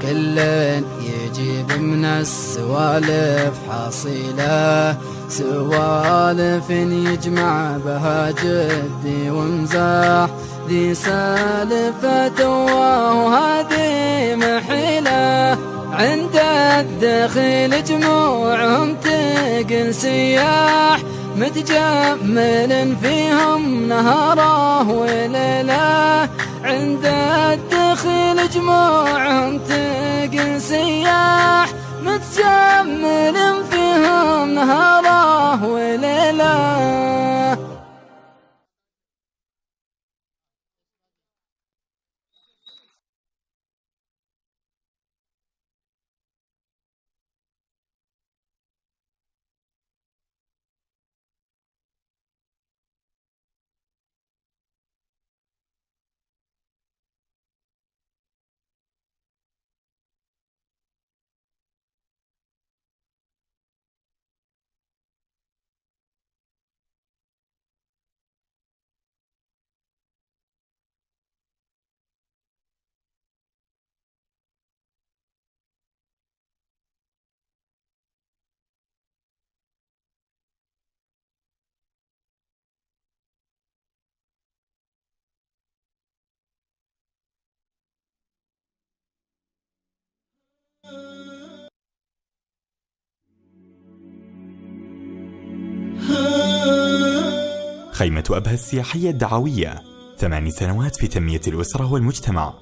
كل يجيب من السوالف حصيلة، سوالف يجمع بها جدي ومزاح، ذي سالفة وهذه محيلة. عند الدخيل جموعهم تقل سياح، متجمل فيهم نهاره وليله. عند الدخيل جموعهم تقل سياح، متجمل فيهم نهاره وليله. خيمة أبها السياحية الدعوية 8 سنوات في تنمية الأسرة والمجتمع،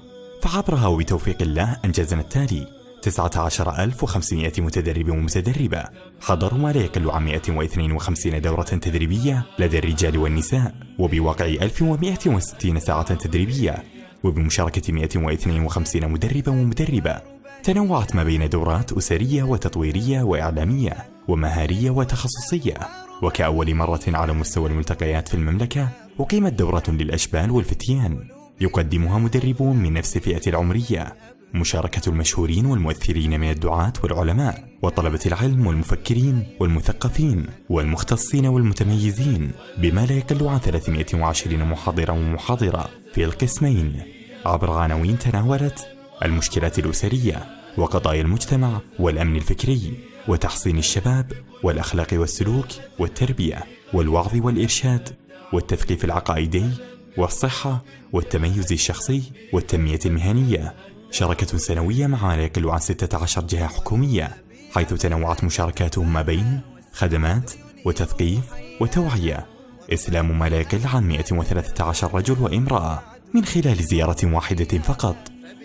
فعبرها وبتوفيق الله أنجزنا التالي: 19,500 متدرب ومتدربة حضروا ما لا يقل عن 152 دورة تدريبية لدى الرجال والنساء، وبواقع 1160 ساعة تدريبية، وبمشاركة 152 مدربا ومدربة. تنوعت ما بين دورات أسرية وتطويرية وإعلامية ومهارية وتخصصية. وكأول مرة على مستوى الملتقيات في المملكة أقيمت دورة للأشبال والفتيان يقدمها مدربون من نفس الفئة العمرية. مشاركة المشهورين والمؤثرين من الدعاة والعلماء وطلبة العلم والمفكرين والمثقفين والمختصين والمتميزين بما لا يقل عن 320 محاضرا ومحاضرة في القسمين، عبر عناوين تناولت المشكلات الأسرية وقضايا المجتمع والأمن الفكري وتحصين الشباب والأخلاق والسلوك والتربية والوعظ والإرشاد والتثقيف العقائدي والصحة والتميز الشخصي والتنمية المهنية. شراكة سنوية مع ما لا يقل عن 16 جهة حكومية، حيث تنوعت مشاركاتهم ما بين خدمات وتثقيف وتوعية. إسلام ما لا يقل عن 113 رجل وامرأة من خلال زيارة واحدة فقط.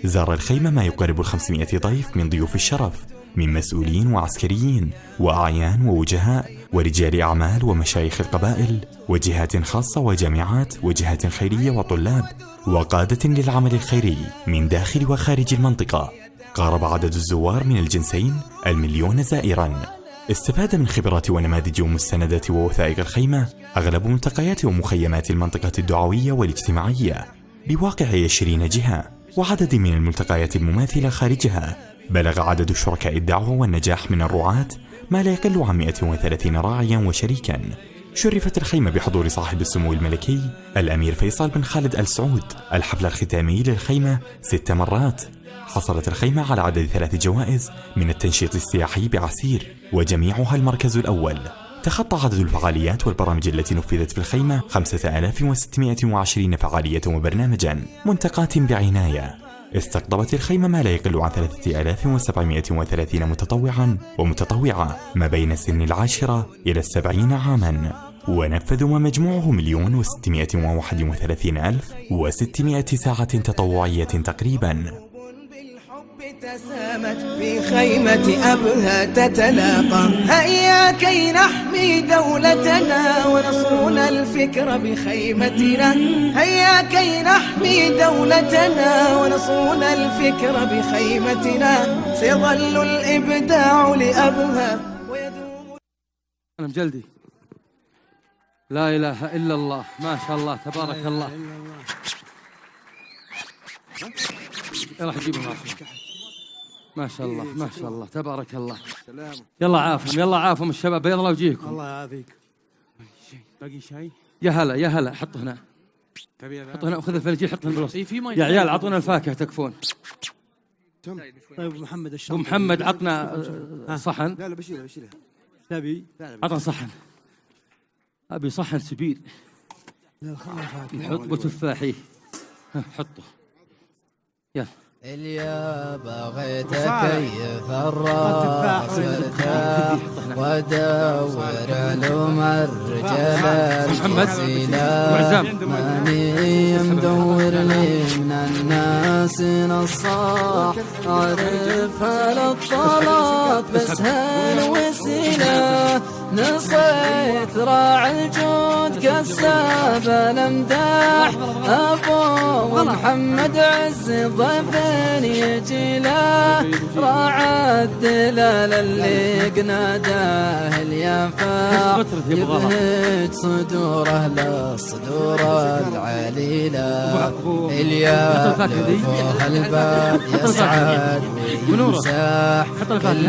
زار الخيمة ما يقارب 500 ضيف من ضيوف الشرف، من مسؤولين وعسكريين وأعيان ووجهاء ورجال أعمال ومشايخ القبائل وجهات خاصة وجامعات وجهات خيرية وطلاب وقادة للعمل الخيري من داخل وخارج المنطقة. قارب عدد الزوار من الجنسين 1,000,000 زائرا. استفاد من خبرات ونماذج ومستندات ووثائق الخيمة أغلب ملتقيات ومخيمات المنطقة الدعوية والاجتماعية بواقع 20 جهة، وعدد من الملتقيات المماثلة خارجها. بلغ عدد شركاء الدعوة والنجاح من الرعاة ما لا يقل عن 130 راعيا وشريكا. شرفت الخيمة بحضور صاحب السمو الملكي الأمير فيصل بن خالد آل سعود الحفل الختامي للخيمة 6 مرات. حصلت الخيمة على عدد 3 جوائز من التنشيط السياحي بعسير، وجميعها المركز الأول. تخطى عدد الفعاليات والبرامج التي نفذت في الخيمة 5620 فعالية وبرنامجا منتقاة بعناية. استقطبت الخيمة ما لا يقل عن 3730 متطوعا ومتطوعة ما بين سن 10 إلى 70 عاما، ونفذوا ما مجموعه 1,631,600 ساعة تطوعية تقريبا. تسامت في خيمة أبها تتلاقى، هيا كي نحمي دولتنا ونصون الفكر بخيمتنا، هيا كي نحمي دولتنا ونصون الفكر بخيمتنا، سيظل الإبداع لأبها ويدوم. أنا مجلدي لا إله إلا الله، ما شاء الله تبارك الله. يلا حجيبه ما شاء الله ما شاء الله تبارك الله. يلا عافهم يلا عافهم الشباب، بيض الله وجيهكم. الله يعافيك. باقي شاي؟ يا هلا يا هلا، حطه هنا حطه هنا، خذ الفناجيل حطه هنا بالوسط. يا عيال اعطونا الفاكهه تكفون. تم. طيب محمد ابو الشام. محمد عطنا صحن. لا بشيلها. تبي؟ عطنا صحن. ابي صحن سبيل. لا خلنا فاكهة. نحط بتفاحي. حطه. يلا. اليا بغيت اكيف الراس وارتاح وادور علوم الرجال الجزيلة ماني مدور لي من الناس نصاح اعرفها للطلب بس هالوسيلة نصيت راعي الجود كساب الامداح ابو محمد عز ضيف يجي له راعى الدلال اللي قناداه اليافع يبهج صدوره للصدور العليلة اليا لفوه الباب يسعد ويمساح كل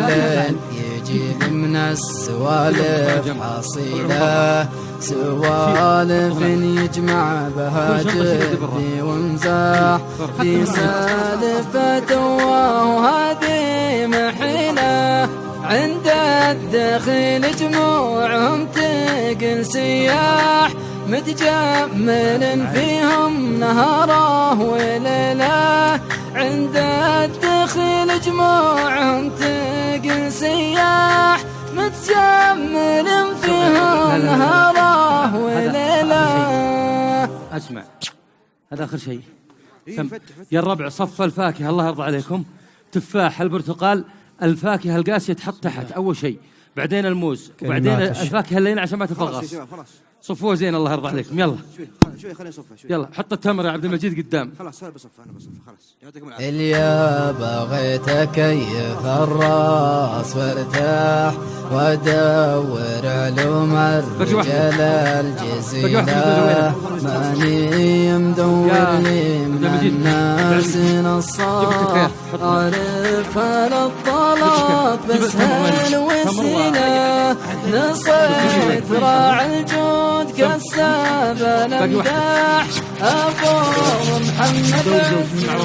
يجيب من السوالف حصيله سوالف يجمع بها جدي ومزاح في سالفة وهذه محيلة عند الدخيل جموعهم تقل سياح متجمل فيهم نهاره وليله عند الدخيل جموعهم تقل سياح متجمل فيهم نهاره وليله. اسمع هذا اخر شيء. يا الربع صف الفاكهه الله يرضى عليكم. تفاح البرتقال الفاكهه القاسيه تحط تحت اول شيء بعدين الموز وبعدين الفاكهه اللينه عشان ما تفغص. صفوه زين الله يرضى عليكم. يلا شوي خلينا نصفها شوي. يلا حط التمر يا عبد المجيد قدام. خلاص انا بصف خلاص يعطيكم العافيه. اليا بغيت اكيف الراس وارتاح وادور علوم الرجال الجزيلة ماني مدور لي من الناس نصاح اعرفها للطلب بس هالوسيلة نصيت راعي الجود كساب الامداح ابو محمد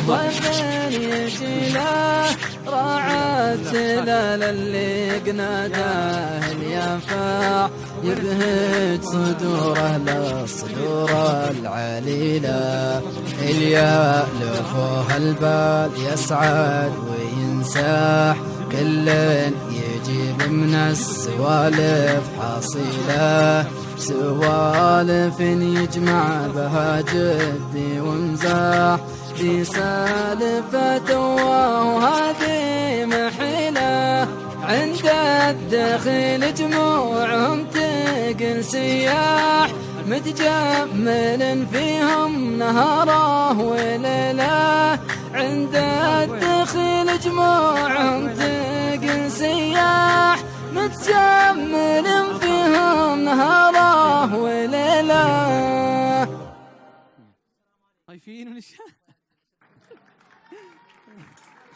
ضيف يجي له راعى الدلال اللي قناداه اليافع يبهج صدوره للصدور العليلة اليا لفوه البال يسعد وينساح كل يجيب من السوالف حصيله سوالف يجمع بها جدي ومزاح في سالفة وهذه محيلة عند الدخيل جموعهم تقل سياح متجمل فيهم نهاره وليله عند الدخيل جموعهم تقل سياح متجمل فيهم نهاره وليله.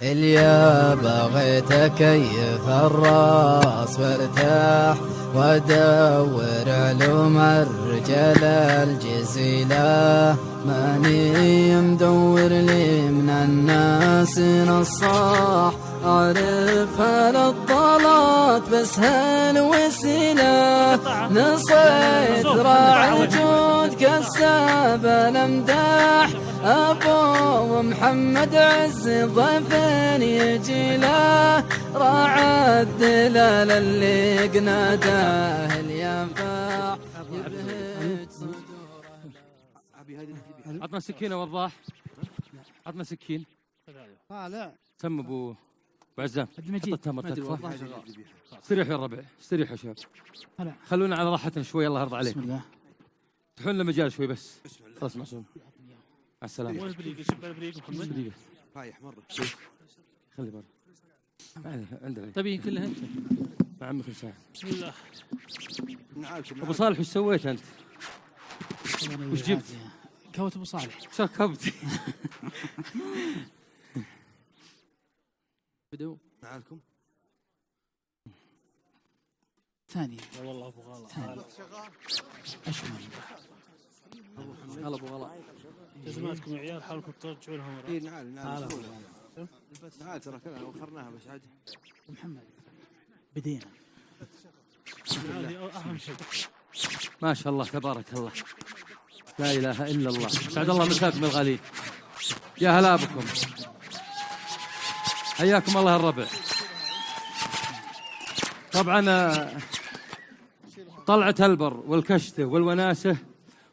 اليا بغيت اكيف الراس وارتاح وادور علوم الرجال الجزيلة ماني مدور لي من الناس نصاح اعرفها للطلات بس هالوسيلة نصيت راعي الجود كساب الامداح ابو محمد عز ضيف يجي له راعى الدلال اللي قناداه اليافع يبهج صدوره. عطنا سكينه وضاح. عطنا سكين. لا سم ابو عزام. حط التمر تكفى. استريحوا يا الربع استريحوا يا شباب. خلونا على راحتنا شوي الله يرضى عليكم. بسم الله. فتحوا لنا مجال شوي بس. خلاص معصوم. مع السلامة. محمد رايح مرة. خلي برا. عندنا. طيب كلها انت. مع عمك ساعة. بسم الله. ابو صالح وش سويت انت؟ وش جبت؟ كوت ابو صالح. وش ركبت؟ بدو. معاكم. ثاني. والله ابو غلا. اشمل. هلا ابو غلا. لازماتكم يا عيال حاولكم ترجعوا لهم. نعال تعال ترى كذا وخرناها بس عادي. محمد بدينا. هذه اهم شيء. ما شاء الله تبارك الله، لا إله إلا الله. سعد الله مساكم الغالين، يا هلا بكم، حياكم الله الربع. طبعا طلعة البر والكشتة والوناسة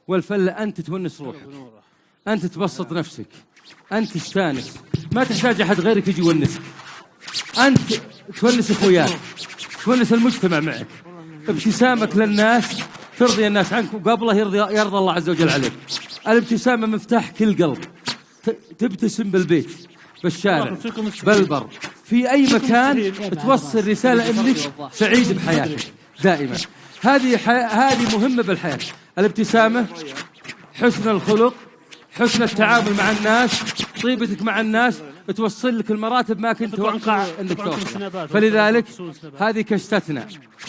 والفلة أنت تونس روحك، أنت تبسط نفسك، أنت تستانس، ما تحتاج أحد غيرك يجي يونسك، أنت تونس أخوياك، تونس المجتمع معك، ابتسامك للناس ترضي الناس عنك وقبله يرضى الله عز وجل عليك. الابتسامة مفتاح كل قلب، تبتسم بالبيت، بالشارع، بالبر، في أي مكان توصل رسالة إنك سعيد بحياتك دائما. هذه مهمة بالحياة، الابتسامة، حسن الخلق، حسن التعامل مع الناس، طيبتك مع الناس توصل لك المراتب ما كنت تتوقع انك توصل. فلذلك هذه كشتتنا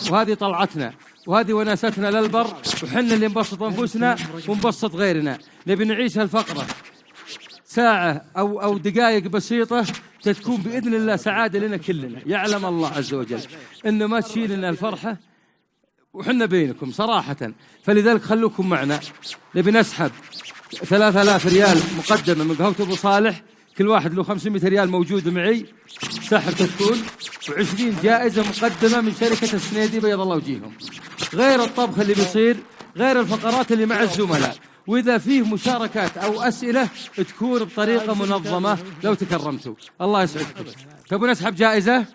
وهذه طلعتنا وهذه وناستنا للبر، وحنا اللي نبسط انفسنا ونبسط غيرنا. نبي نعيش هالفقرة ساعة أو دقائق بسيطة تكون بإذن الله سعادة لنا كلنا. يعلم الله عز وجل إنه ما تشيل لنا الفرحة وحنا بينكم صراحة. فلذلك خلوكم معنا. نبي نسحب 3000 ريال مقدمة من قهوة أبو صالح، كل واحد له 500 ريال موجود معي، سحب تكون، و20 جائزة مقدمة من شركة السنيدي بيض الله وجيههم، غير الطبخ اللي بيصير، غير الفقرات اللي مع الزملاء. وإذا فيه مشاركات أو أسئلة تكون بطريقة منظمة لو تكرمتوا. الله يسعدكم. تبون نسحب جائزة؟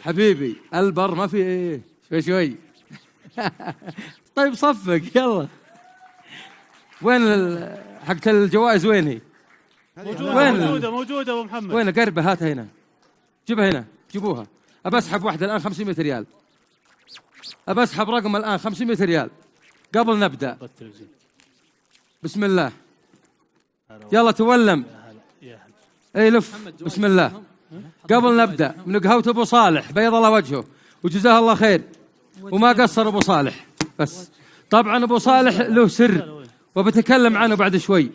حبيبي البر ما في إيه، شوي طيب صفق يلا. وين حقت الجوائز؟ وين هي؟ موجودة أبو محمد. وين قربة؟ هاتها هنا، جيبها هنا، جيبوها. أبى أسحب واحدة الآن 500 ريال، أبى أسحب رقم الآن 500 ريال قبل نبدأ. بسم الله، يلا تولم. اي لف، بسم الله. قبل نبدأ من قهوة أبو صالح بيض الله وجهه وجزاه الله خير، وما قصر أبو صالح. بس طبعا أبو صالح له سر وبتكلم عنه بعد شوي.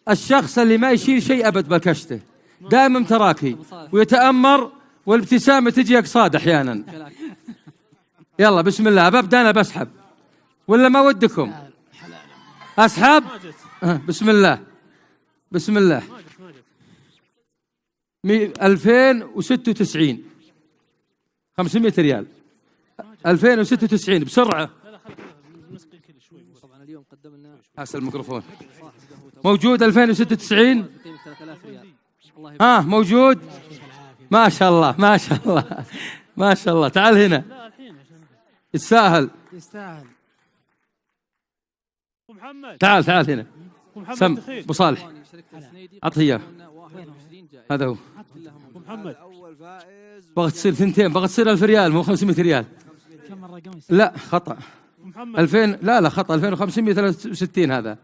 الشخص اللي ما يشيل شيء أبد بالكشته، دائما تراكي ويتأمر، والابتسامة تجي أقصاد أحيانا. يلا بسم الله، ببدأ أنا بسحب ولا ما ودكم أسحب؟ بسم الله بسم الله. 2096 500 ريال، 2096 بسرعة. طبعا اليوم قدمنا حاس الميكروفون موجود 2096. موجود. ما شاء الله ما شاء الله ما شاء الله. تعال هنا، يستاهل. تعال هنا. سم ابو صالح، اعطه اياه. هذا هو محمد. بغت تصير ثنتين، بغت تصير 1000 ريال مو 500 ريال. لا خطأ، 2000 لا خطأ، 2563 هذا.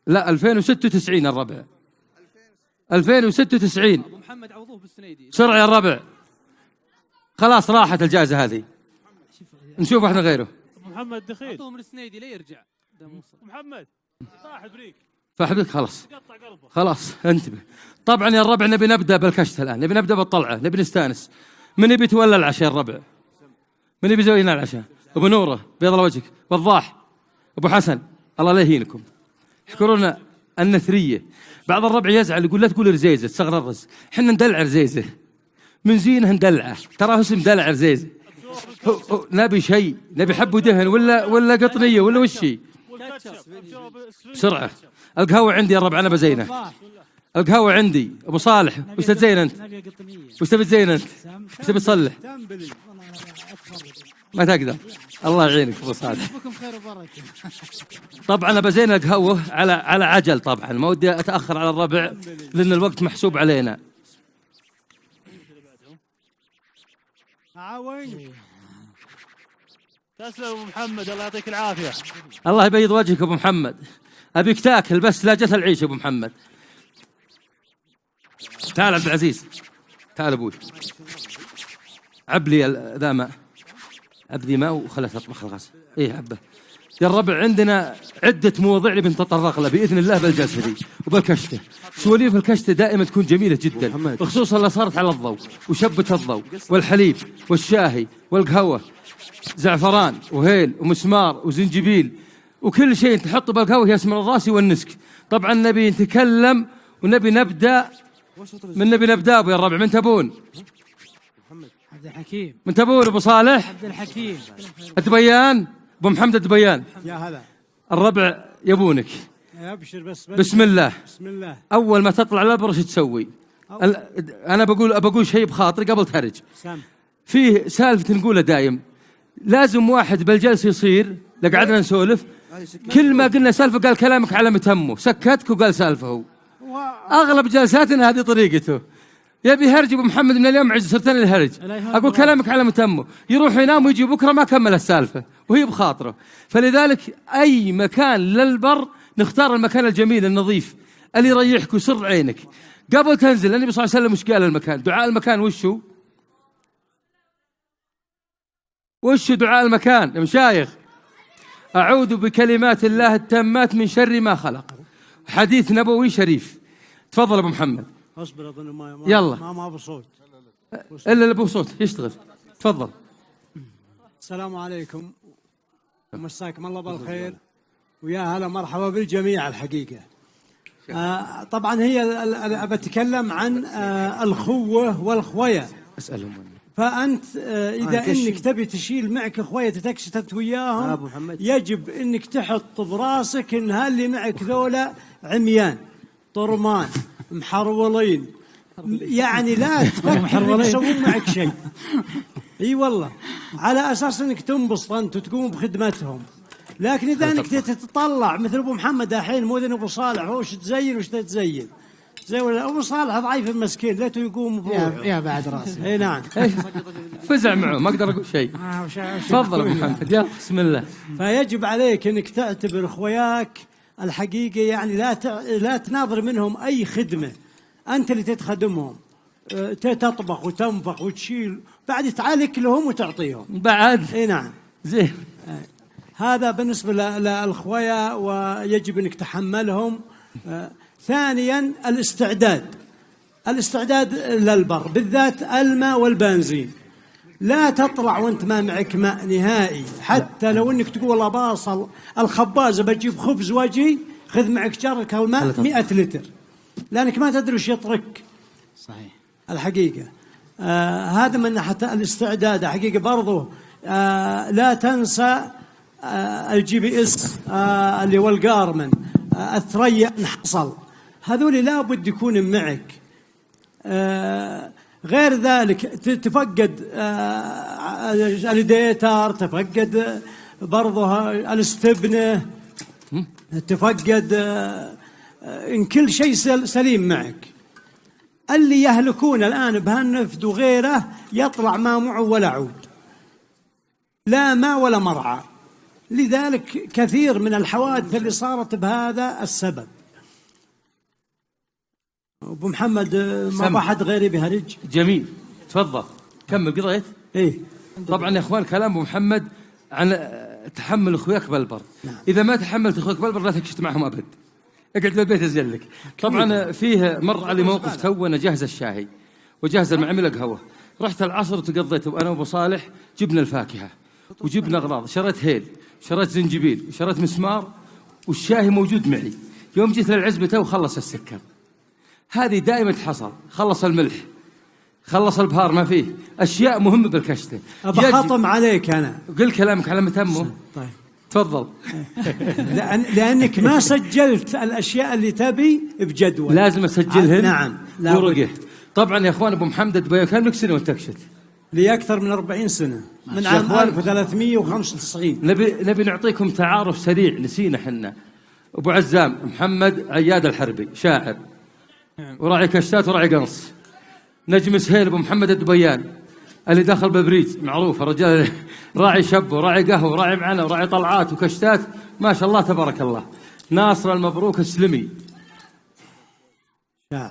لا 2096 الربع، 2096. ابو محمد عوضوه بالسنيدي. بسرعة يا الربع، خلاص راحت الجائزة هذه، نشوف احنا غيره. محمد دخيل عطوه من السنيدي لا يرجع. محمد طاح بريك فحبك خلاص انتبه. طبعا يا الربع نبي نبدأ بالكشت الآن، نبي نبدأ بالطلعة، نبي نستانس. من يبي يتولى العشاء الربع؟ من يبي يزوي لنا العشاء؟ ابو نوره بيض الله وجهك، وضاح، ابو حسن الله لا يهينكم. احكوا لنا النثرية. بعض الربع يزعل يقول لا تقول رزيزة تصغر الرز، حنا ندلع رزيزة من زينه ندلعه، تراه اسم دلع رزيزة. نبي شيء، نبي حب ودهن ولا قطنية ولا وشي. بسرعة القهوة عندي يا الربع، أنا بزينه. القهوة عندي أبو صالح، وش تزين أنت؟ وش تبي تزين أنت؟ وش تبي تصلح؟ ما تقدر. الله يعينك أبو صالح. طبعا بزين القهوة على عجل، طبعا ما ودي أتأخر على الربع لأن الوقت محسوب علينا. تسلم ابو محمد، الله يعطيك العافيه. الله يبيض وجهك ابو محمد، ابيك تاكل بس لا جت العيش ابو محمد. تعال عبد العزيز، تعال ابوي، عب لي ذا ماء، عب لي ماء وخلها تطبخ الغاز. ايه عبه. يا الربع عندنا عدة مواضيع نبي نتطرق لها بإذن الله بالجلسة دي وبالكشتة. سواليف الكشتة دائما تكون جميلة جدا، خصوصا اللي صارت على الضوء وشبة الضوء والحليب والشاهي والقهوة، زعفران وهيل ومسمار وزنجبيل وكل شيء تحطه بالقهوة يسمن الراس والنسك. طبعا نبي نتكلم ونبي نبدأ نبي نبدأ أبو يا الربع. من تبون؟ عبد الحكيم. من تبون أبو صالح؟ عبد الحكيم. الدبيان أبو محمد الدبيان. يا هلا. الربع يبونك. ابشر بس. بسم الله. بسم الله. أول ما تطلع الأبرة شو تسوي؟ أنا بقول شيء بخاطري قبل تهرج. سام. فيه سالفة نقولها دايم، لازم واحد بالجلسة يصير لقعدنا نسولف كل ما قلنا سالفة قال كلامك على متمه، سكتك وقال سالفه هو. أغلب جلساتنا هذه طريقته، يبي هرج أبو محمد من اليوم صرتني الهرج، أقول كلامك على متمه، يروح ينام ويجي بكرة ما كمل السالفة وهي بخاطره. فلذلك أي مكان للبر نختار المكان الجميل النظيف اللي يريحك ويسر عينك. قبل تنزل النبي صلى الله عليه وسلم وش قال المكان؟ دعاء المكان وشو دعاء المكان يا مشايخ؟ أعوذ بكلمات الله التامات من شر ما خلق، حديث نبوي شريف. تفضل أبو محمد. اصبر اظن ما يلا ما بصوت إلا اللي بصوت يشتغل. تفضل. السلام عليكم ومساكم الله بالخير ويا هلا مرحبا بالجميع. الحقيقة طبعا هي بتكلم عن الخوة والخوية. أسألهم فأنت إذا إنك تبي تشيل معك خوية تكشتت وياهم يجب إنك تحط براسك إن هاللي معك ذولا عميان طرمان محرولين، يعني لا تفكر يسوون معك شيء. اي والله على اساس انك تنبسط انت وتقوم بخدمتهم. لكن اذا انك تتطلع مثل ابو محمد الحين مو ابو صالح وش تزين وش تزين زي ولا ابو صالح ضعيف المسكين لا يقوم بروحه يا بعد راسي. اي نعم فزع معه ما اقدر اقول شيء. تفضل ابو محمد يلا بسم الله. فيجب عليك انك تعتبر خوياك الحقيقه يعني لا تناظر منهم اي خدمه، انت اللي تخدمهم، تطبخ وتنفخ وتشيل بعد تعالك لهم وتعطيهم بعد. اي نعم زين. هذا بالنسبه للخويا ويجب انك تحملهم. ثانيا الاستعداد للبر بالذات الماء والبنزين. لا تطلع وانت ما معك ماء نهائي، حتى لو انك تقول والله باصل الخبازه بجيب خبز واجي خذ معك جرك الماء 100 لتر، لانك ما تدري وش يطرك. صحيح الحقيقه هذا من ناحيه الاستعداد. حقيقه برضو لا تنسى الGPS اللي هو الجارمن، الثريا انحصل، هذول لابد يكون معك. غير ذلك تفقد الديتر، تفقد برضه الاستبنة، تفقد إن كل شيء سليم معك. اللي يهلكون الآن بهالنفد وغيره يطلع ما معه ولا عود، لا ماء ولا مرعى. لذلك كثير من الحوادث اللي صارت بهذا السبب. أبو محمد ما بحد غيري بهرج. جميل تفضل كمل قضيت. إيه طبعا يا اخوان كلام ابو محمد عن تحمل اخوياك بالبر. نعم. اذا ما تحملت اخوياك بالبر لا تكشت معهم ابد، اقعد بالبيت ازين لك. طبعا فيه مر علي موقف تو انا جهز الشاهي وجهز المعمل قهوه، رحت العصر وتقضيت انا وابو صالح جبنا الفاكهه وجبنا اغراض، شريت هيل شريت زنجبيل وشريت مسمار والشاهي موجود معي. يوم جيت للعزبه تو خلص السكر. هذه دائما تحصل، خلص الملح خلص البهار ما فيه، أشياء مهمة بالكشتة. بخاطم عليك أنا قل كلامك على متمه. طيب تفضل. لأنك ما سجلت الأشياء اللي تبي بجدول، لازم أسجلهن. نعم ورقه. طبعا يا أخوان أبو محمد الدبيان كان لك سنة وأنت تكشت؟ لي أكثر من 40 سنة، من عام 1395. نبي نعطيكم تعارف سريع نسينا حنا. أبو عزام محمد عياد الحربي شاعر وراعي كشتات وراعي قنص. نجم سهيل ابو محمد الدبيان اللي دخل ببريز معروف الرجال، راعي شب وراعي قهوه وراعي معنا وراعي طلعات وكشتات ما شاء الله تبارك الله. ناصر المبروك السلمي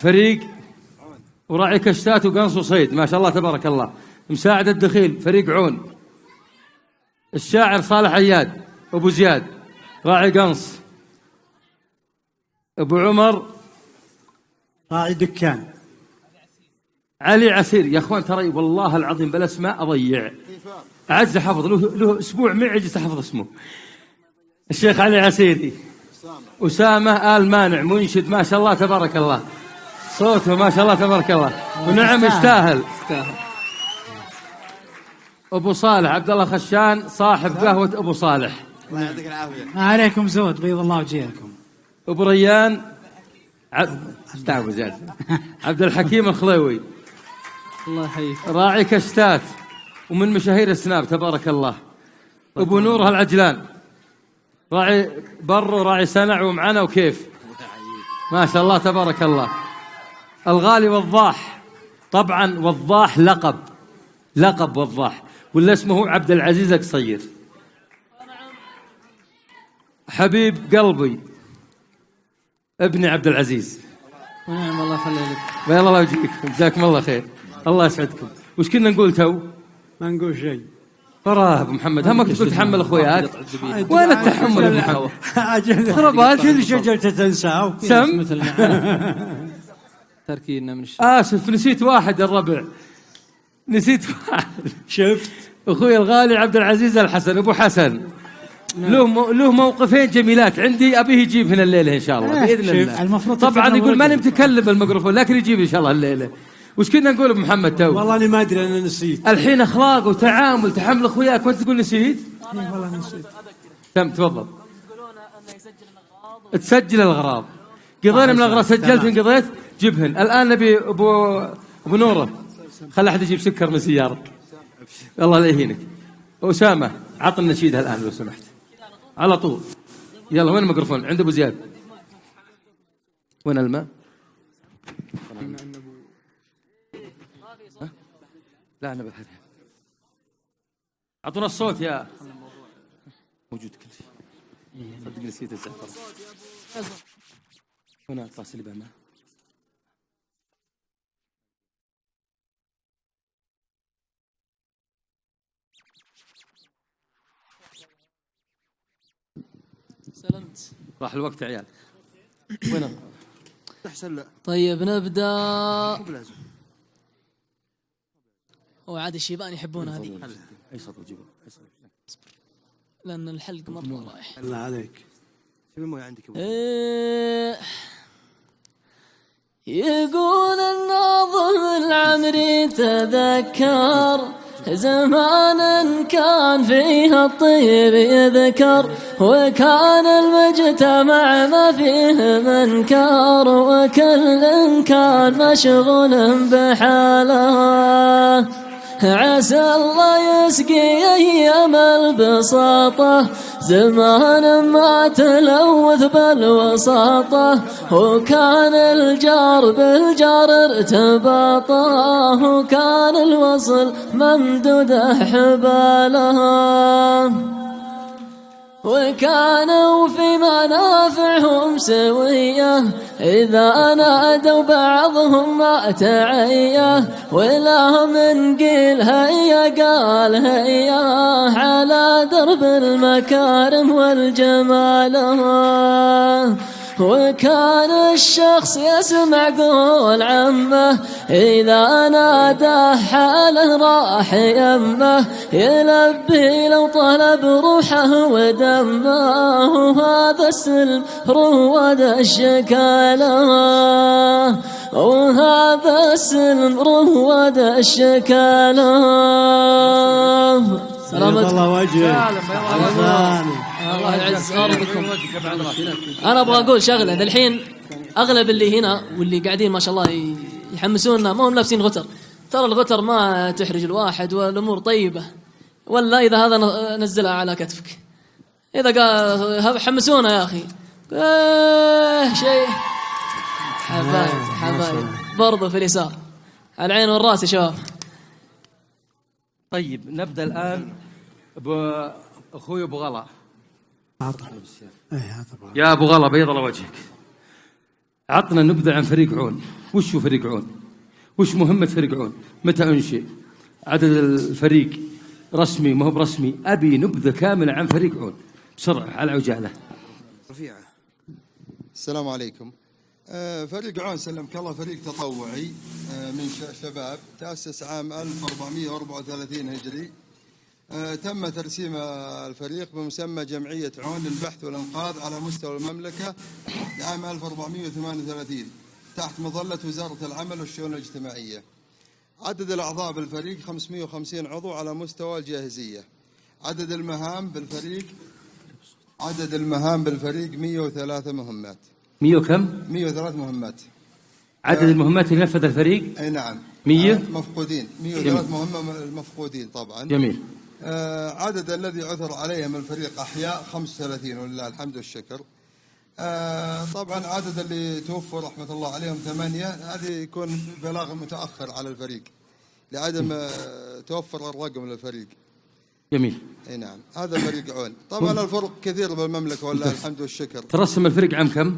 فريق وراعي كشتات وقنص وصيد ما شاء الله تبارك الله. مساعد الدخيل فريق عون. الشاعر صالح عياد ابو زياد راعي قنص. أبو عمر راعي دكان. علي عسير. يا أخوان ترى والله العظيم بالأسماء أضيع، أعز أحفظ، له أسبوع معي عجزت أحفظ اسمه. الشيخ علي عسيري. أسامة آل مانع منشد ما شاء الله تبارك الله، صوته ما شاء الله تبارك الله، ونعم يستاهل. أبو صالح عبد الله خشان صاحب قهوة أبو صالح. الله يعطيك العافية. ما عليكم زود، بيض الله وجهكم. أبو ريان عبد الحكيم الخليوي. الله يحييك. راعي كشتات ومن مشاهير السناب تبارك الله. أبو نور العجلان. راعي بر وراعي سنع ومعنا وكيف ما شاء الله تبارك الله. الغالي وضاح، طبعا وضاح لقب وضاح، ولا اسمه عبد العزيز القصير. حبيب قلبي ابن عبد العزيز. ونعم الله يخليك. بيض الله وجهكم، جزاكم الله خير، الله يسعدكم. وش كنا نقول تو؟ ما نقول شيء. ترى ابو محمد هم كنت تحمل اخوياك، وين التحمل ابو محمد؟ خربات كل شجرة تنسى سم مثلنا. تركينا من الشيء. اسف نسيت واحد الربع، نسيت واحد. شفت اخوي الغالي عبد العزيز الحسن ابو حسن، له موقفين جميلات عندي ابيه يجيب هنا الليله ان شاء الله باذن الله. المفروض طبعا يقول ماني متكلم بالميكروفون لكن يجيب ان شاء الله الليله. وش كنا نقول ابو محمد تو؟ والله انا ما ادري، انا نسيت. الحين اخلاق وتعامل تحمل اخوياك وانت تقول نسيت؟ والله نسيت. تفضل. تسجل الاغراض. قضينا من الاغراض، سجلت انقضيت، جيبهن. الان نبي ابو نوره، خلي احد يجيب سكر من سيارك. الله لا يهينك. اسامه عطنا نشيدها الان لو سمحت على طول. يلا وين الميكروفون؟ عند ابو زياد. وين الماء؟ لا انا بحث. اعطونا الصوت يا موجود كل شيء. صدق نسيت الزعتر. هنا الطاس اللي بماء. سلمت. راح الوقت يا عيال. وين احسن لا. طيب نبدا. هو عاد الشيبان يحبون هذه. اي صوت وجيبه لان الحلق مره رايح. الله عليك. شوف المويه عندك. يقول الناظم العمري تذكر زمان كان فيها الطيب يذكر، وكان المجتمع ما فيه منكر، وكل كان مشغول بحاله. عسى الله يسقي أيام البساطة زمان ما تلوث بالوساطة، وكان الجار بالجار ارتباطه، وكان الوصل ممدود حباله، وكانوا في منافعهم سوية إذا نادوا بعضهم ما تعيه، ولا من قيل هيا قال هيا على درب المكارم والجمال. وكان الشخص يسمع قول عمه إذا نادى حاله راح يمه، يلبي لو طلب روحه ودمه، هذا السلم رواد الشكاله، وهذا السلم رواد الشكاله. سلامتك الله وجهك. الله يعز أرضكم. أنا أبغى أقول شغلة. الحين أغلب اللي هنا واللي قاعدين ما شاء الله يحمسوننا ما هم لابسين غتر. ترى الغتر ما تحرج الواحد والأمور طيبة، ولا إذا هذا نزلها على كتفك. إذا قال حمسونا يا أخي شيء. حبايب برضو في اليسار على العين والراس يا شباب. طيب نبدأ الآن بأخوي أبو غلا. يا أبو غلا بيض الله وجهك، عطنا نبذة عن فريق عون. وش هو فريق عون؟ وش مهمة فريق عون؟ متى أنشئ؟ عدد الفريق رسمي ما هو برسمي؟ أبي نبذة كاملة عن فريق عون بسرعة على عجالة. رفيعة. السلام عليكم. فريق عون سلمك الله فريق تطوعي من شباب، تأسس عام 1434 هجري. تم ترسيم الفريق بمسمى جمعية عون للبحث والإنقاذ على مستوى المملكة لعام 1438 تحت مظلة وزارة العمل والشؤون الاجتماعية. عدد الأعضاء بالفريق 550 عضو على مستوى الجاهزية. عدد المهام بالفريق 103 مهمات. 100 وكم؟ 103 مهمات. عدد المهمات اللي نفذ الفريق؟ أي نعم. 100 مفقودين. 103 مهمة مفقودين طبعا. جميل. عدد الذي عثر عليهم الفريق أحياء 35 ولله الحمد والشكر. طبعا عدد اللي توفوا رحمة الله عليهم 8. هذه يكون بلاغ متأخر على الفريق لعدم توفر الرقم للفريق. جميل. اي نعم، هذا فريق عون. طبعا الفرق كثير بالمملكة ولله الحمد والشكر. ترسم الفريق عام كم؟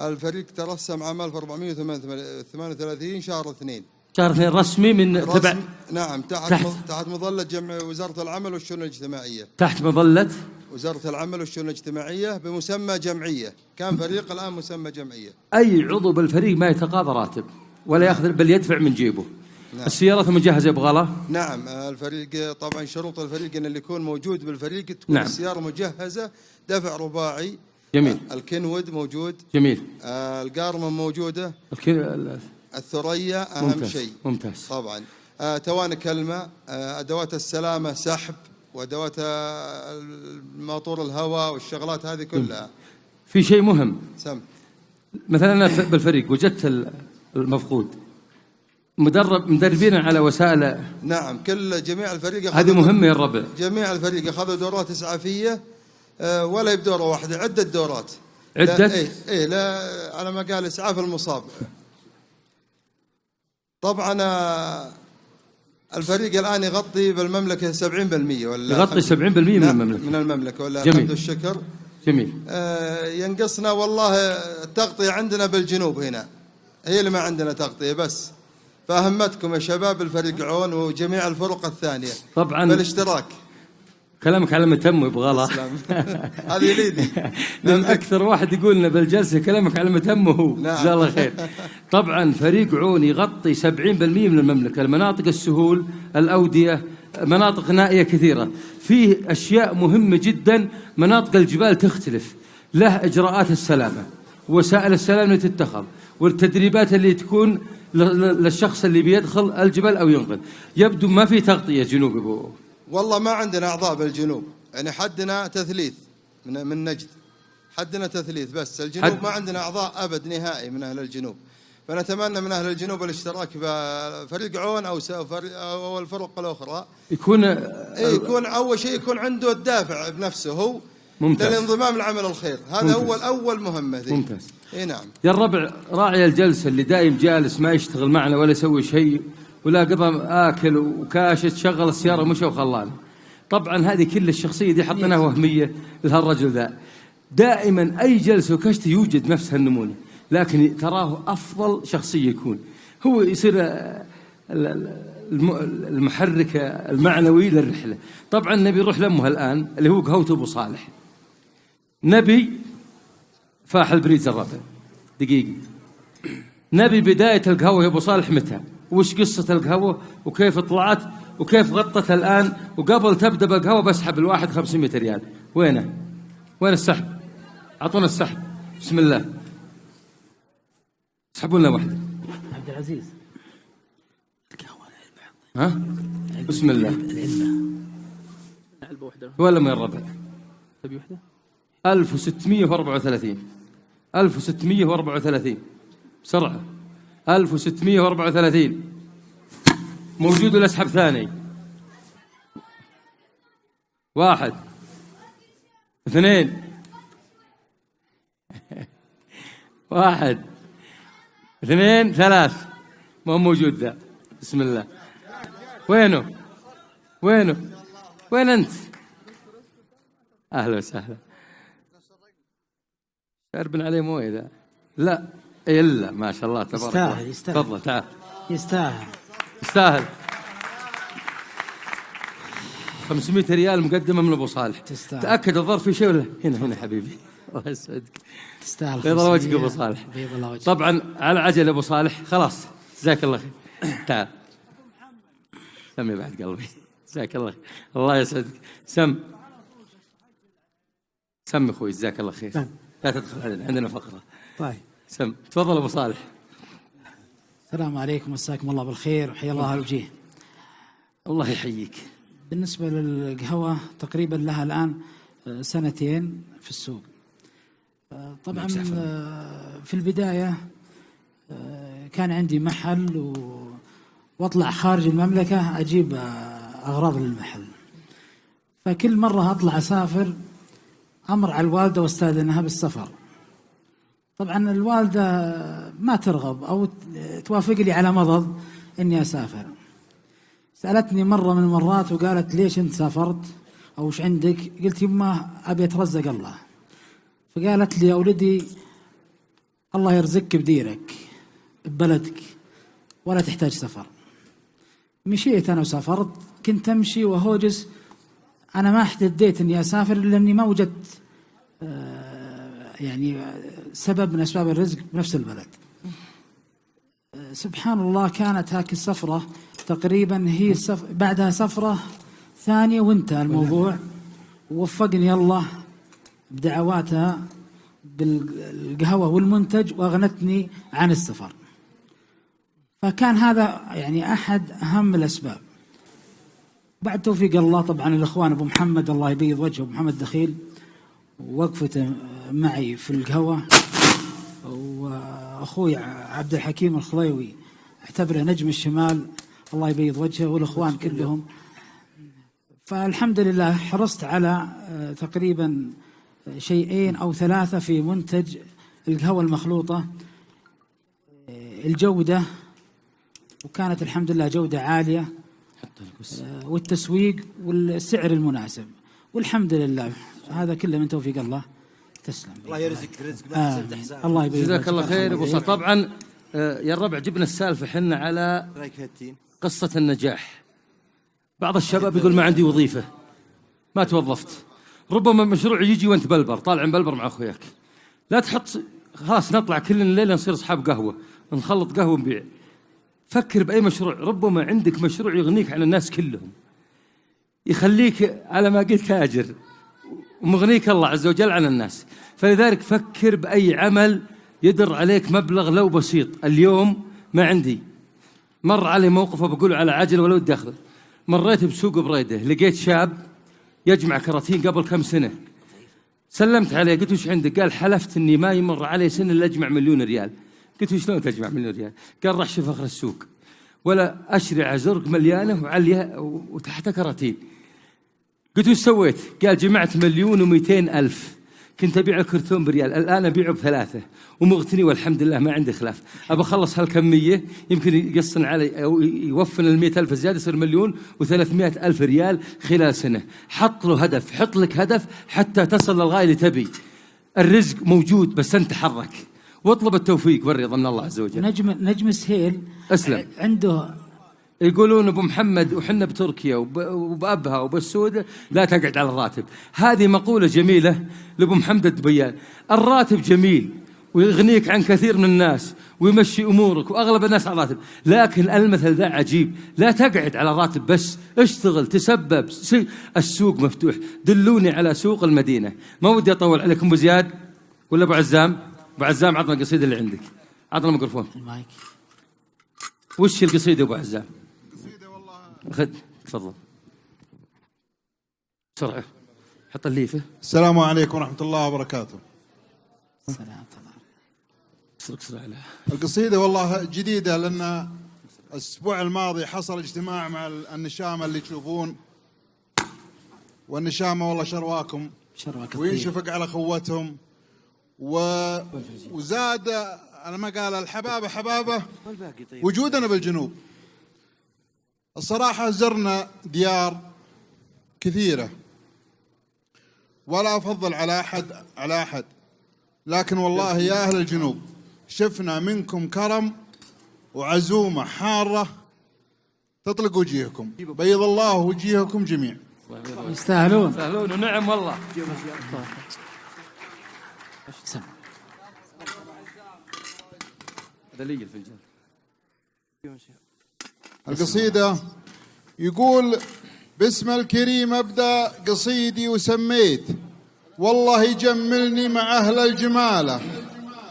الفريق ترسم عام 1438 شهر 2. شهر 2 رسمي من تبع. نعم، تحت مظلة جمع وزارة العمل والشؤون الاجتماعية. تحت مظلة وزارة العمل والشؤون الاجتماعية بمسمى جمعية. كان فريق الآن مسمى جمعية. أي عضو بالفريق ما يتقاضى راتب ولا يأخذ بل يدفع من جيبه. نعم. السيارات مجهزة يبغى. نعم، الفريق طبعا شروط الفريق ان اللي يكون موجود بالفريق تكون نعم. السيارة مجهزة دفع رباعي. جميل. الكنود موجود. جميل. القارمة موجودة. الثريا أهم شيء. ممتاز. طبعا توانك الماء، أدوات السلامة، سحب، وأدوات موتور الهواء والشغلات هذه كلها. في شيء مهم. سم. مثلا أنا بالفريق وجدت المفقود مدربين على وسائل. نعم، جميع الفريق هذه مهمة يا الربع. جميع الفريق أخذوا دورات إسعافية ولا بدورة واحدة، عدة دورات. عدة؟ إيه لا، على ما قال إسعاف المصاب. طبعا الفريق الآن يغطي بالمملكة 70% ولا يغطي 70% من المملكة ولا جميل. الحمد والشكر. جميل. ينقصنا والله التغطية عندنا بالجنوب هنا، هي اللي ما عندنا تغطية بس. فأهمتكم يا شباب الفريق عون وجميع الفرق الثانية طبعا بالاشتراك. كلامك على متمه يبغى له. هذه يليدي. من أكثر واحد يقول لنا بالجلسة كلامك على متمه هو. جزاه الله خير. طبعا فريق عون يغطي 70% من المملكة، المناطق السهول، الأودية، مناطق نائية كثيرة. فيه أشياء مهمة جدا. مناطق الجبال تختلف، له إجراءات السلامة، وسائل السلامة اللي تتخذ، والتدريبات اللي تكون للشخص اللي بيدخل الجبل أو ينقذ. يبدو ما في تغطية جنوبي بو. والله ما عندنا أعضاء بالجنوب، يعني حدنا تثليث من نجد، حدنا تثليث بس. الجنوب ما عندنا أعضاء أبد نهائي من أهل الجنوب. فنتمنى من أهل الجنوب الاشتراك بفريق عون أو الفرق الأخرى. يكون أول شيء يكون عنده الدافع بنفسه هو. ممتاز. للانضمام لعمل الخير، هذا أول مهمة ذي. ممتاز. إيه نعم. يا الربع راعي الجلسة اللي دايم جالس ما يشتغل معنا ولا يسوي شيء، ولا قضى آكل وكاشت شغل السيارة مشى وخلانا. طبعا هذه كل الشخصية دي حطيناها وهمية لهالرجل ذا. دائما أي جلسة وكشت يوجد نفس هالنمونة، لكن تراه أفضل شخصية يكون هو، يصير المحرك المعنوي للرحلة. طبعا نبي نروح لأمه الآن اللي هو قهوة أبو صالح. نبي فاح البريد الربع دقيقة. نبي بداية القهوة يا أبو صالح متى، وش قصة القهوة، وكيف طلعت، وكيف غطت الآن، وقبل تبدأ بالقهوة بسحب الواحد 500 ريال. وين السحب؟ أعطونا السحب. بسم الله، اسحبوا لنا واحدة. عبد العزيز. ها؟ بسم الله. علبة واحدة ولا من الربع؟ تبي واحدة؟ 1634. 1634 بسرعة. 1634 موجود ولا اسحب ثاني؟ 1 2 1 2 3 ما هو موجود ذا. بسم الله. وين أنت؟ أهلا وسهلا. شاربن عليه مويه ذا؟ لا إلا ما شاء الله تبارك الله. يستاهل. تفضل تعال. يستاهل. 500 ريال مقدمة من أبو صالح. تستاهل. تأكد الظرف في شيء ولا؟ هنا حبيبي. الله يسعدك. تستاهل. بيض الله وجهك ابو صالح. بيض الله وجهك. طبعا على عجل ابو صالح. خلاص جزاك الله خير. تعال سمي بعد قلبي. جزاك الله خير. الله يسعدك. سم اخوي جزاك الله خير. لا تدخل علينا عندنا فقره. طيب سم تفضل ابو صالح. السلام عليكم، مساكم الله بالخير وحيا الله الوجيه. الله يحييك. بالنسبة للقهوة تقريبا لها الآن 2 سنين في السوق. طبعا في البداية كان عندي محل واطلع خارج المملكة أجيب أغراض للمحل، فكل مرة أطلع أسافر أمر على الوالدة واستأذنها بالسفر. طبعا الوالدة ما ترغب أو توافق لي على مضض إني أسافر. سألتني مرة من المرات وقالت ليش أنت سافرت أو وش عندك؟ قلت يما أبي أترزق الله. فقالت لي يا ولدي الله يرزقك بديرك ببلدك ولا تحتاج سفر. مشيت أنا وسافرت، كنت أمشي وهوجس، أنا ما احتديت إني أسافر لأني ما وجدت يعني سبب من أسباب الرزق بنفس البلد. سبحان الله كانت هاك السفرة تقريبا هي بعدها سفرة ثانية وانتهى الموضوع، ووفقني الله بدعواتها بالقهوة والمنتج وأغنتني عن السفر. فكان هذا يعني أحد أهم الأسباب. بعد توفيق الله طبعا الإخوان أبو محمد الله يبيض وجهه، أبو محمد دخيل وقفته معي في القهوة، وأخوي عبد الحكيم الخليوي اعتبره نجم الشمال الله يبيض وجهه، والإخوان كلهم. فالحمد لله حرصت على تقريبا 2 أو 3 في منتج القهوة المخلوطة، الجودة، وكانت الحمد لله جودة عالية، والتسويق والسعر المناسب، والحمد لله هذا كله من توفيق الله. تسلم. الله يرزقك رزق الله يبارك. جزاك الله خير ابو صالح. طبعا يا الربع جبنا السالفه حنا على قصه النجاح. بعض الشباب يقول ما عندي وظيفه، ما توظفت، ربما مشروع يجي وانت بلبر طالع بلبر مع اخوياك، لا تحط خلاص نطلع كلنا الليله نصير اصحاب قهوه نخلط قهوه ونبيع. فكر باي مشروع، ربما عندك مشروع يغنيك عن الناس كلهم، يخليك على ما قلت تاجر ومغنيك الله عز وجل عن الناس. فلذلك فكر بأي عمل يدر عليك مبلغ لو بسيط. اليوم ما عندي، مر علي موقف بقول على عجل ولو الداخل. مريت بسوق بريده لقيت شاب يجمع كراتين قبل كم سنة، سلمت عليه قلت وش عندك؟ قال حلفت اني ما يمر علي سنة الا اجمع 1,000,000 ريال. قلت وشلون تجمع 1,000,000 ريال؟ قال راح شوف اخر السوق ولا اشري عزرق مليانه وعليها وتحتها كراتين. قلت وش سويت؟ قال جمعت 1,200,000. كنت أبيع الكرتون بريال، الآن أبيعه ب3 ومغتني والحمد لله ما عندي خلاف. أبى أخلص هالكمية يمكن يقصن علي أو يوفن 100,000 زيادة يصير 1,300,000 ريال خلال سنة. حط له هدف، حط لك هدف حتى تصل للغاية اللي تبي. الرزق موجود بس أنت تحرك واطلب التوفيق والرضا من الله عز وجل. نجم سهيل أسلم عنده يقولون ابو محمد وحنا بتركيا وبابها وبالسودة لا تقعد على الراتب. هذه مقولة جميلة لابو محمد الدبيان. الراتب جميل ويغنيك عن كثير من الناس ويمشي امورك واغلب الناس على الراتب، لكن المثل ذا عجيب، لا تقعد على الراتب بس، اشتغل تسبب. السوق مفتوح، دلوني على سوق المدينة. ما ودي اطول عليكم. ابو زياد ولا ابو عزام؟ ابو عزام عطنا القصيدة اللي عندك، عطنا الميكروفون. المايك. وش القصيدة ابو عزام؟ خذ تفضل بسرعة حط الليفة. السلام عليكم ورحمة الله وبركاته. السلام. القصيدة والله جديدة، لأن الأسبوع الماضي حصل اجتماع مع النشامة اللي تشوفون، والنشامة والله شرواكم وينشفق على خوتهم وزاد على ما قال الحبابة حبابة وجودنا بالجنوب. الصراحة زرنا ديار كثيرة ولا أفضل على أحد، لكن والله يا أهل الجنوب شفنا منكم كرم وعزومة حارة تطلق وجيهكم. بيض الله وجيهكم جميع. يستاهلون. ونعم والله. هذا لي الفنجان. القصيدة يقول: باسم الكريم أبدأ قصيدي وسميت والله يجملني مع أهل الجمالة،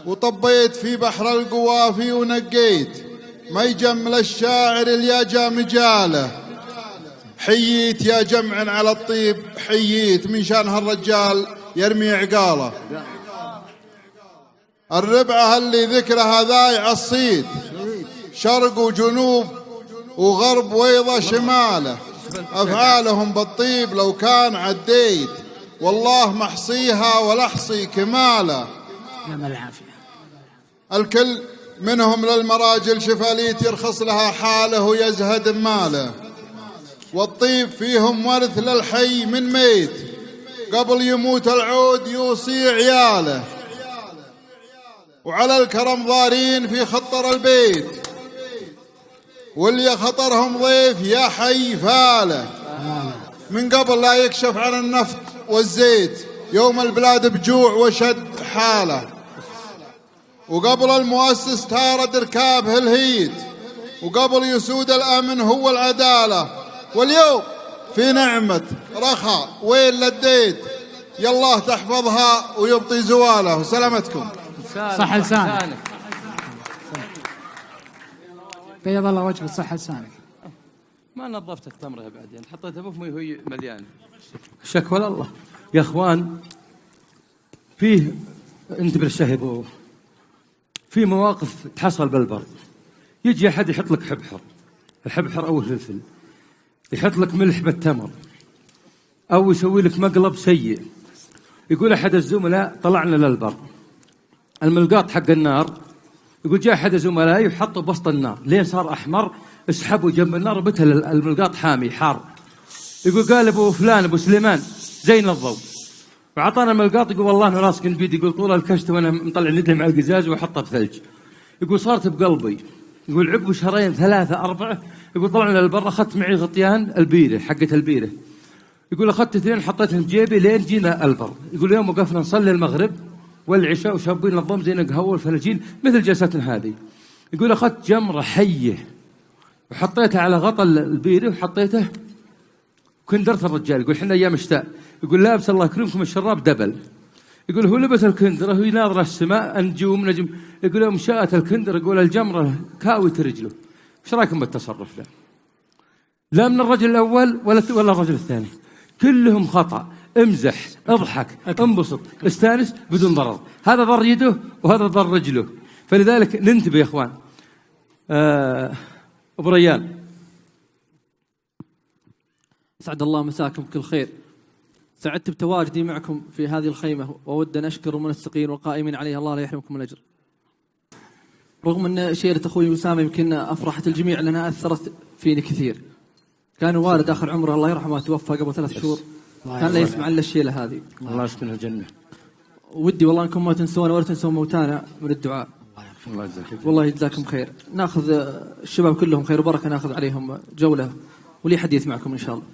وطبيت في بحر القوافي ونقيت ما يجمل الشاعر اللي جا مجاله. حييت يا جمع على الطيب حييت من شان هالرجال يرمي عقاله. الربعة اللي ذكرها ذايع الصيد شرق وجنوب وغرب ويضة شماله، أفعالهم بالطيب لو كان عديت والله محصيها ولا أحصي كماله. الكل منهم للمراجل شفاليت يرخص لها حاله ويزهد ماله، والطيب فيهم ورث للحي من ميت قبل يموت العود يوصي عياله. وعلى الكرم ضارين في خطر البيت واللي خطرهم ضيف يا حي فاله، من قبل لا يكشف عن النفط والزيت يوم البلاد بجوع وشد حاله، وقبل المؤسس تارد ركابه الهيد وقبل يسود الأمن هو العدالة. واليوم في نعمة رخاء وين لديت يالله تحفظها ويبطي زواله. وسلامتكم. صح لسانك. بيض الله وجهك. صح لسانك. ما نظفت التمرة بعدين حطيتها بفمي وهي مليانة. شكوى الله يا اخوان. فيه انتبه الشهب في مواقف تحصل بالبر. يجي احد يحط لك حبحر، الحبحر او الفلفل، يحط لك ملح بالتمر، او يسوي لك مقلب سيء. يقول احد الزملاء طلعنا للبر، الملقاط حق النار، يقول جاء احد زملائي وحطه بوسط النار لين صار احمر، اسحبوا جنب النار وبتها الملقاط حامي حار. يقول قال ابو فلان ابو سليمان زين الضوء وعطانا الملقاط. يقول والله انا راسك بيدي. يقول طول الكشت وانا مطلع ندلي مع القزاز واحطه بثلج. يقول صارت بقلبي. يقول عقب شهرين 3 4 يقول طلعنا للبر اخذت معي غطيان البيره حقت البيره. يقول اخذت 2 حطيتهم بجيبي لين جينا البر. يقول يوم وقفنا نصلي المغرب والعشاء وشابين نظام زين قهوه والفلاجين مثل جلستنا هذه. يقول اخذت جمره حيه وحطيتها على غطا البيره وحطيته كندرت الرجال. يقول احنا ايام شتاء. يقول لابس الله يكرمكم الشراب دبل. يقول هو لبس الكندره وهو يناظر السماء نجوم نجم. يقول يوم شاءت الكندره يقول الجمره كاوت رجله. ايش رايكم بالتصرف ده؟ لا من الرجل الاول ولا الرجل الثاني، كلهم خطا. امزح اضحك انبسط استانس بدون ضرر. هذا ضر يده وهذا ضر رجله. فلذلك ننتبه يا اخوان. ابو ريان سعد الله مساكم بكل خير. سعدت بتواجدي معكم في هذه الخيمة وأود أن أشكر المنسقين والقائمين عليها، الله لا يحرمكم الأجر. رغم أن شيرة أخوي أسامة يمكن أفرحت الجميع لأنها أثرت فيني كثير. كان الوالد آخر عمره الله يرحمه توفى قبل 3 شهور، كان لا يسمع إلا الشيلة هذه. الله يسكنها الجنة. ودي والله أنكم ما تنسونا ولا تنسون موتانا من الدعاء. والله يجزاكم خير. ناخذ الشباب كلهم خير وبركة، ناخذ عليهم جولة ولي حديث معكم إن شاء الله.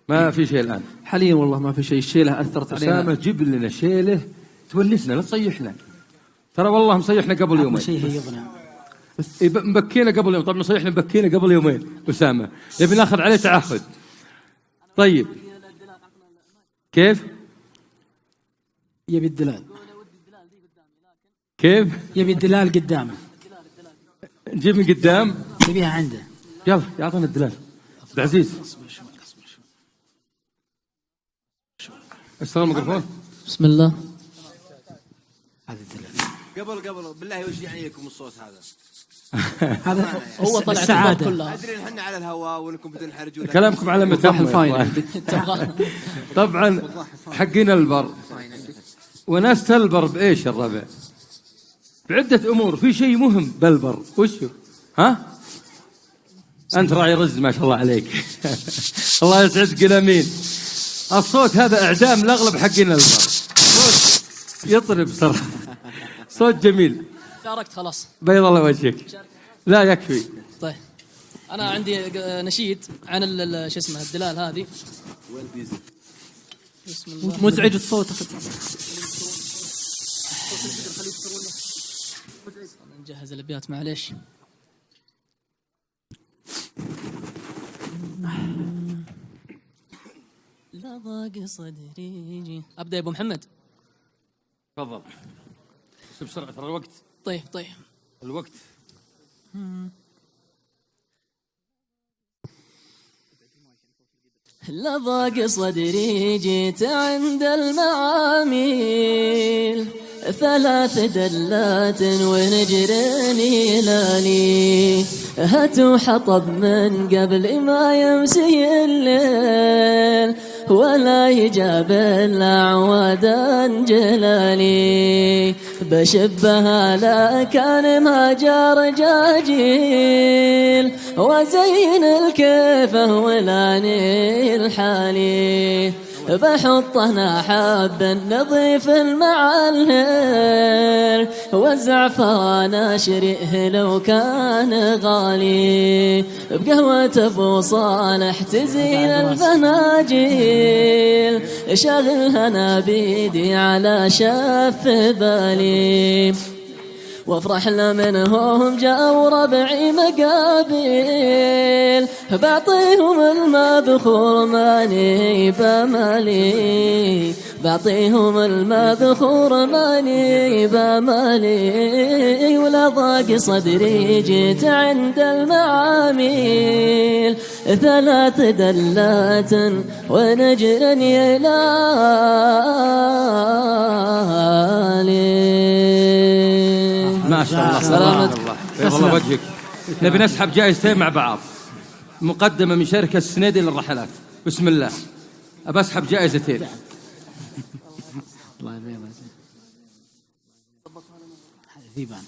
ما في شيء الآن حاليا والله ما في شيء. الشيلة أثرت علينا. أسامة جيب لنا شيلة تونسنا لا تصيحنا. ترى والله مصيحنا قبل يومين. شيء هيضنا. مبكينا قبل يوم. طب مصيحنا مبكينا قبل يومين. أسامة يبي ناخذ عليه تعهد. طيب كيف؟ يبي الدلال. كيف؟ يبي الدلال قدامه. نجيب من قدام. يبيها عنده. يلا يعطينا الدلال. عبد العزيز استلم الميكروفون. بسم الله. هذا الدلال. قبل بالله وش يعني لكم الصوت هذا؟ هذا هو طلع السعادة كلها. أدري إن إحنا على الهواء وإنكم بتنحرجون. كلامكم على متهم. طبعا حقين البر وناس تلبر بإيش الربع؟ بعدة أمور. في شيء مهم بالبر وشو؟ ها؟ أنت راعي رز ما شاء الله عليك. الله يسعدك الأمين. الصوت هذا إعدام الأغلب حقين البر. صوت يطرب صراحة. صوت جميل. شاركت خلاص. بيض الله وجهك. لا يكفي. طيب أنا عندي نشيد عن شو اسمه الدلال هذه. مزعج الصوت. نجهز الابيات معليش. لا ضاق صدري. ابدا يا ابو محمد. تفضل بس بسرعه ترى الوقت. طيب الوقت. لا ضاق صدري جيت عند المعاميل 3 دلات ونجرني لالي هاتوا حطب من قبل ما يمسي الليل ولا يجاب الأعواد جلالي بشبها لا كان ما جار جاجيل وزين الكيفة ولاني الحالي بحطه نحب نظيف المعلهر والزعفران اشرئه لو كان غالي بقهوة ابو صالح تزين الفناجيل شغلها انا بيدي على شف بالي وافرح منهم جاءوا ربعي مقابل بعطيهم المذخور ماني بمالي بعطيهم المذخور ماني بمالي ولا ضاق صدري جيت عند المعاميل 3 دلات ونجرا يلالي. ما شاء الله سلامتك بيض الله وجهك. نبي نسحب جائزتين مع بعض مقدمة من شركة السنيدي للرحلات. بسم الله أبى أسحب جائزتين. الله يبيض ذيبان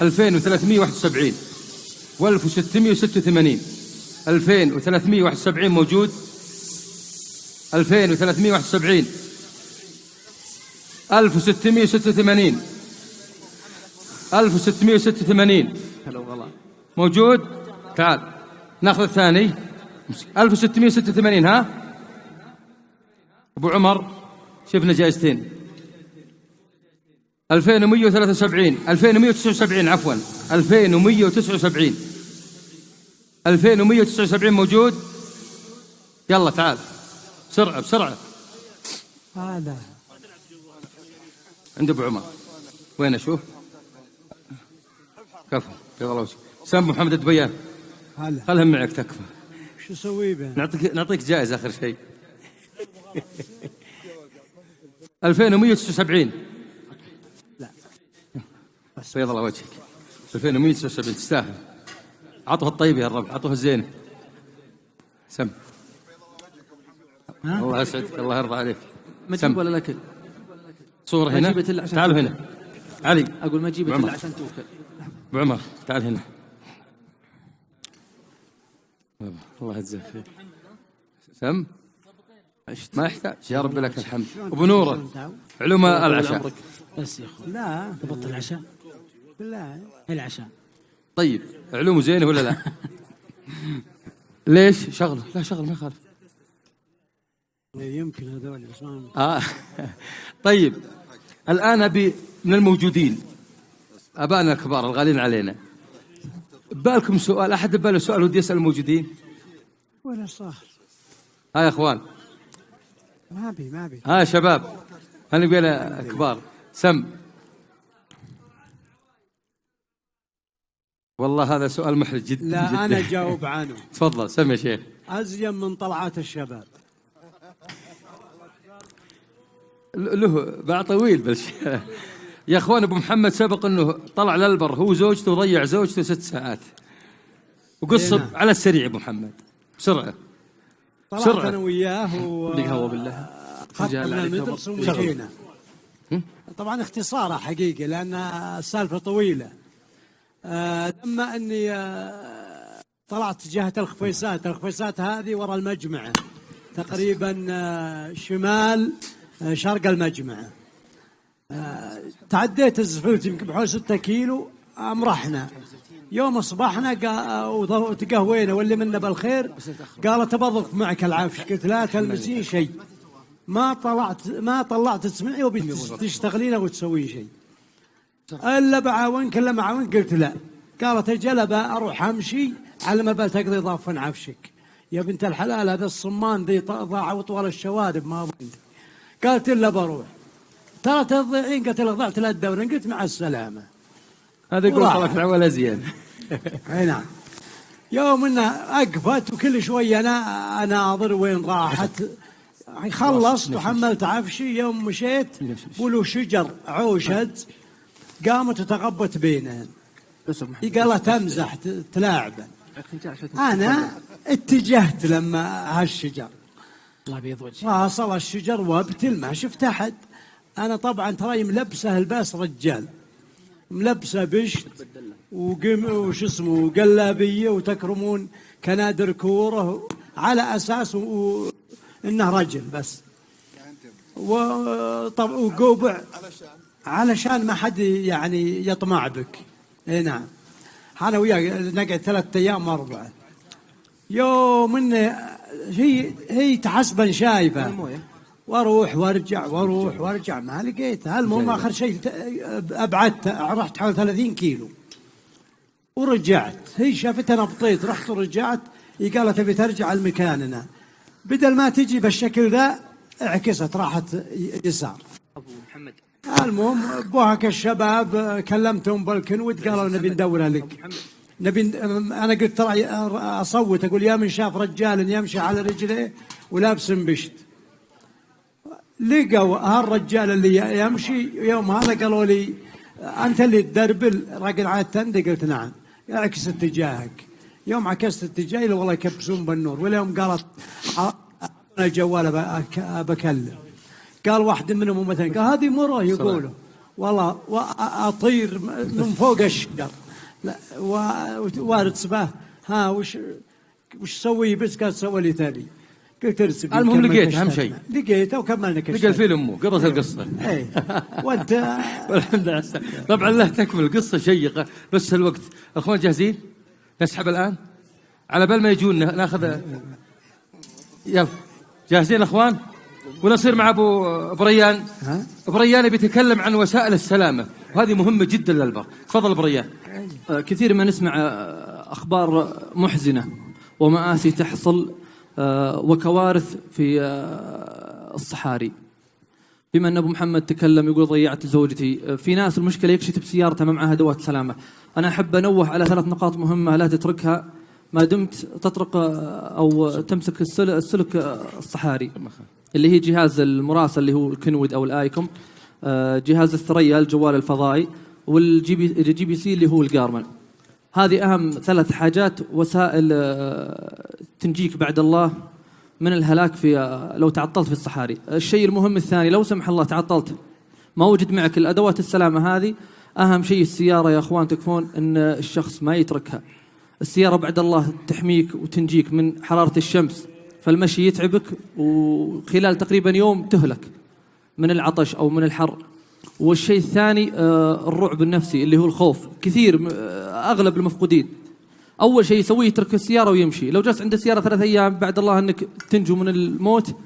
2371 و1686 2371 موجود 2371 1686 1686 موجود. تعال ناخذ الثاني 1686. ها أبو عمر شفنا جائزتين 2173 2179 عفوا 2179 2179 موجود. يلا تعال بسرعة بسرعة. هذا عند أبو عمر وين أشوف؟ كفو بيض الله وجهك. سام محمد الدبيان هلا خلهم معك تكفى. شو اسوي به؟ نعطيك جائزة آخر شيء 2179. لا بيض الله وجهك 2179 تستاهل. عطوه الطيب يا الرب عطوه الزينة. سم الله يسعدك الله يرضى عليك. ما تجيب ولا الأكل صورة هنا. تعالوا هنا علي. أقول ما تجيب إلا عشان توكل. أبو عمر تعال هنا. الله يجزاك خير. سم ما يحتاج يا رب لك الحمد. أبو نورة علوم العشاء. بس يا أخوي لا ضبط العشاء. لا العشاء طيب علومه زينة ولا لا؟ ليش شغله؟ لا شغل ما يخالف. يمكن هذول طيب الآن أبي من الموجودين أبائنا الكبار الغالين علينا بالكم سؤال. أحد باله سؤال ودي يسأل الموجودين ولا صار. ها يا أخوان ما بي ها يا شباب أنا بيلا كبار. سم والله هذا سؤال محرج جدا. لا جداً. أنا أجاوب عنه. تفضل سم يا شيخ. أزين من طلعات الشباب له باع طويل بس يا اخوان ابو محمد سبق انه طلع للبر هو زوجته وضيع زوجته 6 ساعات وقصب على السريع. ابو محمد بسرعه طلعت انا وياه قهوه بالله خطنا المدرسه ومشينا. طبعا اختصارها حقيقي لان السالفه طويله. لما اني طلعت جهه الخفيسات هذه وراء المجمعه تقريبا شمال شرق المجمعة. تعديت الزفلت يمكن بحوالي 6 كيلو. أمرحنا يوم أصبحنا وتقهوينا واللي منا بالخير قالت بضغط معك العافية. قلت لا تلمسين شيء ما طلعت تسمعي وبتشتغلين او تسوين شيء الا بعاونك الا معاونك. قلت لا. قالت اجل اروح امشي على ما بتقضي ضافا عفشك يا بنت الحلال، هذا الصمان ذي ضاعوا طوال الشوارب ما ضيع. قالت الا بروح. ترى تضيعين. قلت لها ضعت لا الدورين. قلت مع السلامه. هذا يقول طلعت العوالة زين. اي نعم. يوم انها اقفت وكل شويه انا اناظر وين راحت. خلصت وحملت عفشي. يوم مشيت قولوا شجر عوشد قامت وتغبت بينهن. قالت تمزح تلاعبه. انا اتجهت لما هالشجر الله بيض وجهك واصل الشجر وابتل ما شفت احد. انا طبعا تراي ملبسه لباس رجال، ملبسه بشت وش اسمه قلابيه وتكرمون كنادر كوره على اساس انه رجل بس. وطبعا وقوبع علشان ما حد يعني يطمع بك. اي نعم. انا وياه نقعد 3 أيام 4. يوم انه هي تحسبا شايفه واروح وارجع ما لقيتها. المهم اخر شيء ابعدت، رحت حوالي 30 كيلو ورجعت. هي شافتها نبطيت، رحت ورجعت. قالت تبي ترجع لمكاننا، بدل ما تجي بالشكل ذا عكست راحت يسار. ابو محمد المهم بوهك الشباب كلمتهم بالكنود قالوا نبي ندورها لك. انا قلت ترى اصوت اقول يا من شاف رجال يمشي على رجليه ولابس بشت. لقوا هالرجال اللي يمشي يوم هذا قالوا لي انت اللي تدربل راجل على التندي. قلت نعم. اعكس اتجاهك. يوم عكست اتجاهي والله يكبسون بالنور. واليوم قالت الجوال بكلم. قال واحد منهم مثلا قال هذه مره يقولوا والله اطير من فوق الشجر. لا وارد صباح ها وش سوي بس قال سوي لي ثاني. قلت ارسل. المهم لقيت اهم شيء لقيته وكملنا كشف. لقى الفيل امه قرأت القصه. اي وانت والحمد لله. طبعا لا تكمل القصه شيقه بس الوقت. اخوان جاهزين؟ نسحب الان على بال ما يجون ناخذ. يلا جاهزين اخوان؟ ونصير مع ابو ريان. ابو ريان بيتكلم عن وسائل السلامه وهذه مهمه جدا للبر. تفضل ابو ريان. كثير ما نسمع اخبار محزنه ومآسي تحصل وكوارث في الصحاري. بما ان ابو محمد تكلم يقول ضيعت زوجتي، في ناس المشكله يكشف بسيارته ما معها ادوات سلامه. انا احب انوه على 3 نقاط مهمه لا تتركها ما دمت تطرق او تمسك السلك الصحاري، اللي هي جهاز المراسل اللي هو الكنود او الايكوم، جهاز الثريا الجوال الفضائي، والجي بي سي اللي هو الجارمن. هذه اهم 3 حاجات وسائل تنجيك بعد الله من الهلاك في لو تعطلت في الصحاري. الشيء المهم الثاني لو سمح الله تعطلت ما وجد معك الادوات السلامه هذه، اهم شيء السياره يا اخوان تكفون ان الشخص ما يتركها. السياره بعد الله تحميك وتنجيك من حراره الشمس، فالمشي يتعبك وخلال تقريبا يوم تهلك من العطش او من الحر. والشيء الثاني الرعب النفسي اللي هو الخوف. كثير اغلب المفقودين اول شيء يسويه يترك السياره ويمشي. لو جلست عند السياره 3 أيام بعد الله انك تنجو من الموت.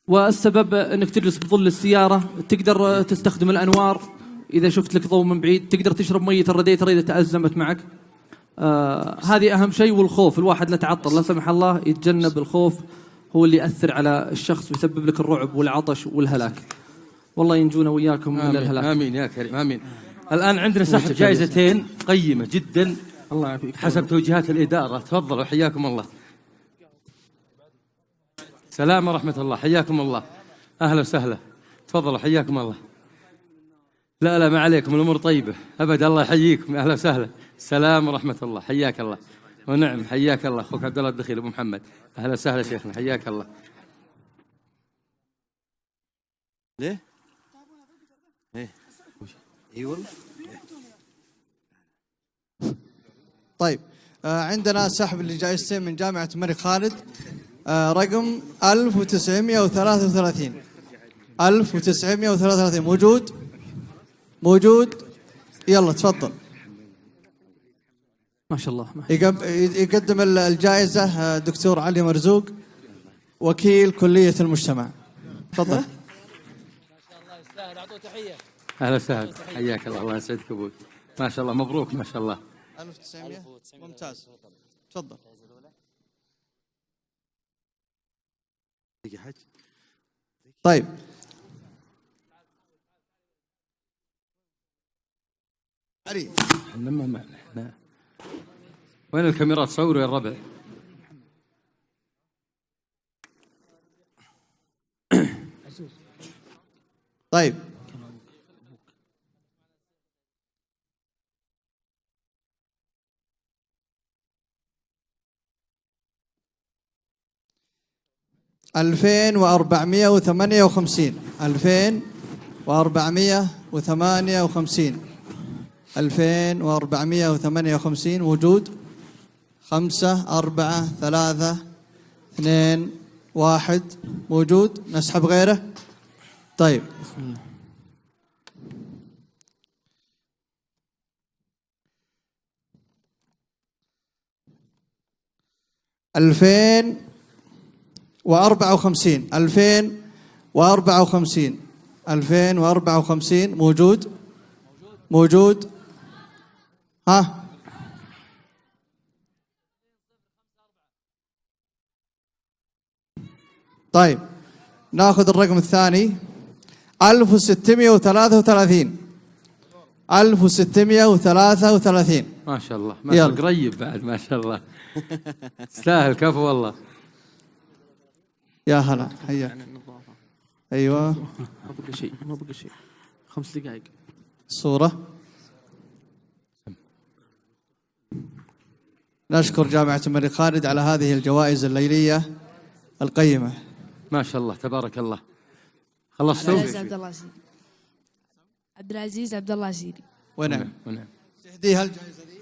والسبب انك تجلس بظل السياره، تقدر تستخدم الانوار اذا شفت لك ضوء من بعيد، تقدر تشرب ميه الراديتر اذا تأزمت معك. هذه اهم شيء. والخوف الواحد لا تعطل لا سمح الله يتجنب الخوف، هو اللي يأثر على الشخص ويسبب لك الرعب والعطش والهلاك. والله ينجونا وياكم من الهلاك. امين يا كريم امين. الان عندنا سحب جائزتين قيمه جدا الله يعافيك حسب توجيهات الاداره. تفضلوا حياكم الله. سلام ورحمه الله. حياكم الله. اهلا وسهلا. تفضلوا حياكم الله. لا ما عليكم الامور طيبه ابد. الله يحييكم. اهلا وسهلا. سلام ورحمه الله. حياك الله. ونعم حياك الله. اخوك عبد الله الدخيل ابو محمد. اهلا وسهلا شيخنا. حياك الله. ليه؟ اي والله. طيب عندنا سحب لجائزتين من جامعة الملك خالد رقم 1933. 1933 موجود. يلا تفضل. ما شاء الله. يقدم الجائزة دكتور علي مرزوق. وكيل كلية المجتمع. تفضل. اهلا وسهلا، حياك الله، الله يسعدك ابوي. ما شاء الله، مبروك ما شاء الله. 1900 ممتاز. تفضل. طيب علي، وين الكاميرات؟ صوروا يا الربع. طيب 2458 2458 وجود. 5 4 3 2 1 موجود. نسحب غيره. طيب ألفين وأربعة وخمسين موجود. ها طيب ناخذ الرقم الثاني. 1633 ما شاء الله، ما شاء الله، قريب بعد، ما شاء الله. تستاهل، كفو والله. يا هلا، حياك. ايوه، ما بقى شيء 5 دقائق. صورة. نشكر جامعة الملك خالد على هذه الجوائز الليلية القيمة. ما شاء الله، تبارك الله. خلصتوا؟ عبد العزيز عبد الله سيدي. ونعم. تهديها الجائزة دي؟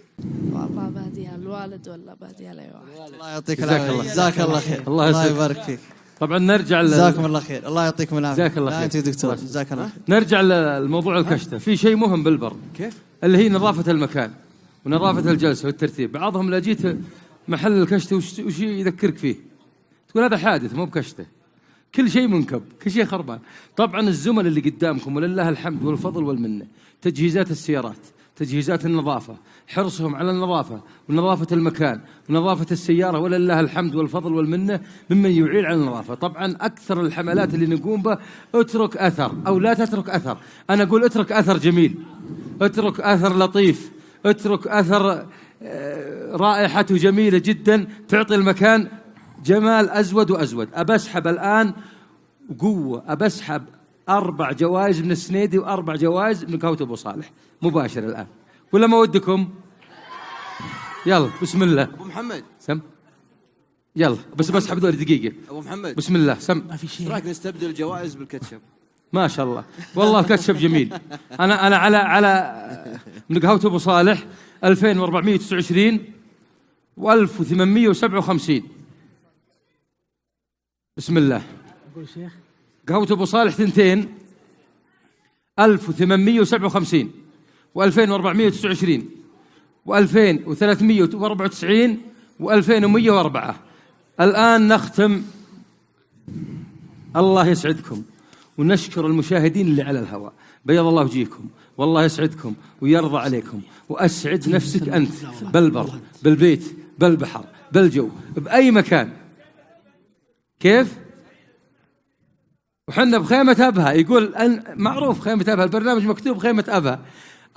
والله بهديها الوالد ولا بهديها الوالد. الله يعطيك العافية. جزاك الله خير. الله يبارك فيك. طبعا نرجع جزاكم الله خير. الله يعطيكم العافية. جزاك الله خير. انت دكتور، جزاك الله خير. نرجع للموضوع الكشته. في شيء مهم بالبر، كيف؟ اللي هي نظافة المكان ونظافة الجلسة والترتيب. بعضهم لا جيت محل الكشته وش يذكرك فيه، تقول هذا حادث مو بكشته، كل شيء منكب، كل شيء خربان. طبعا الزملاء اللي قدامكم ولله الحمد والفضل والمنة، تجهيزات السيارات، تجهيزات النظافة، حرصهم على النظافة ونظافة المكان ونظافة السيارة، ولله الحمد والفضل والمنة ممن يعين على النظافة. طبعا أكثر الحملات اللي نقوم بها اترك أثر أو لا تترك أثر. أنا أقول اترك أثر جميل، اترك أثر لطيف، اترك أثر رائحته جميلة جدا تعطي المكان جمال أزود وأزود. أبسحب الآن قوة، أبسحب 4 جوائز من السنيدي و4 جوائز من قهوة أبو صالح مباشر الآن، ولا ما ودكم؟ يلا بسم الله. أبو محمد سم، يلا بس بسحب ذولي دقيقة. أبو محمد بسم الله. سم، ما في شيء. رايك نستبدل الجوائز بالكاتشب؟ ما شاء الله، والله الكاتشب جميل. أنا على من قهوة أبو صالح 2429 و1857. بسم الله. أقول شيخ قهوة أبو صالح 2 1857 و2429 و2394 و2104. الآن نختم. الله يسعدكم ونشكر المشاهدين اللي على الهواء. بيض الله وجيهكم والله يسعدكم ويرضى عليكم، وأسعد نفسك أنت بالبر بالبيت بالبحر بالجو بأي مكان. كيف؟ وحنا بخيمة أبها، يقول معروف خيمة أبها، البرنامج مكتوب خيمة أبها.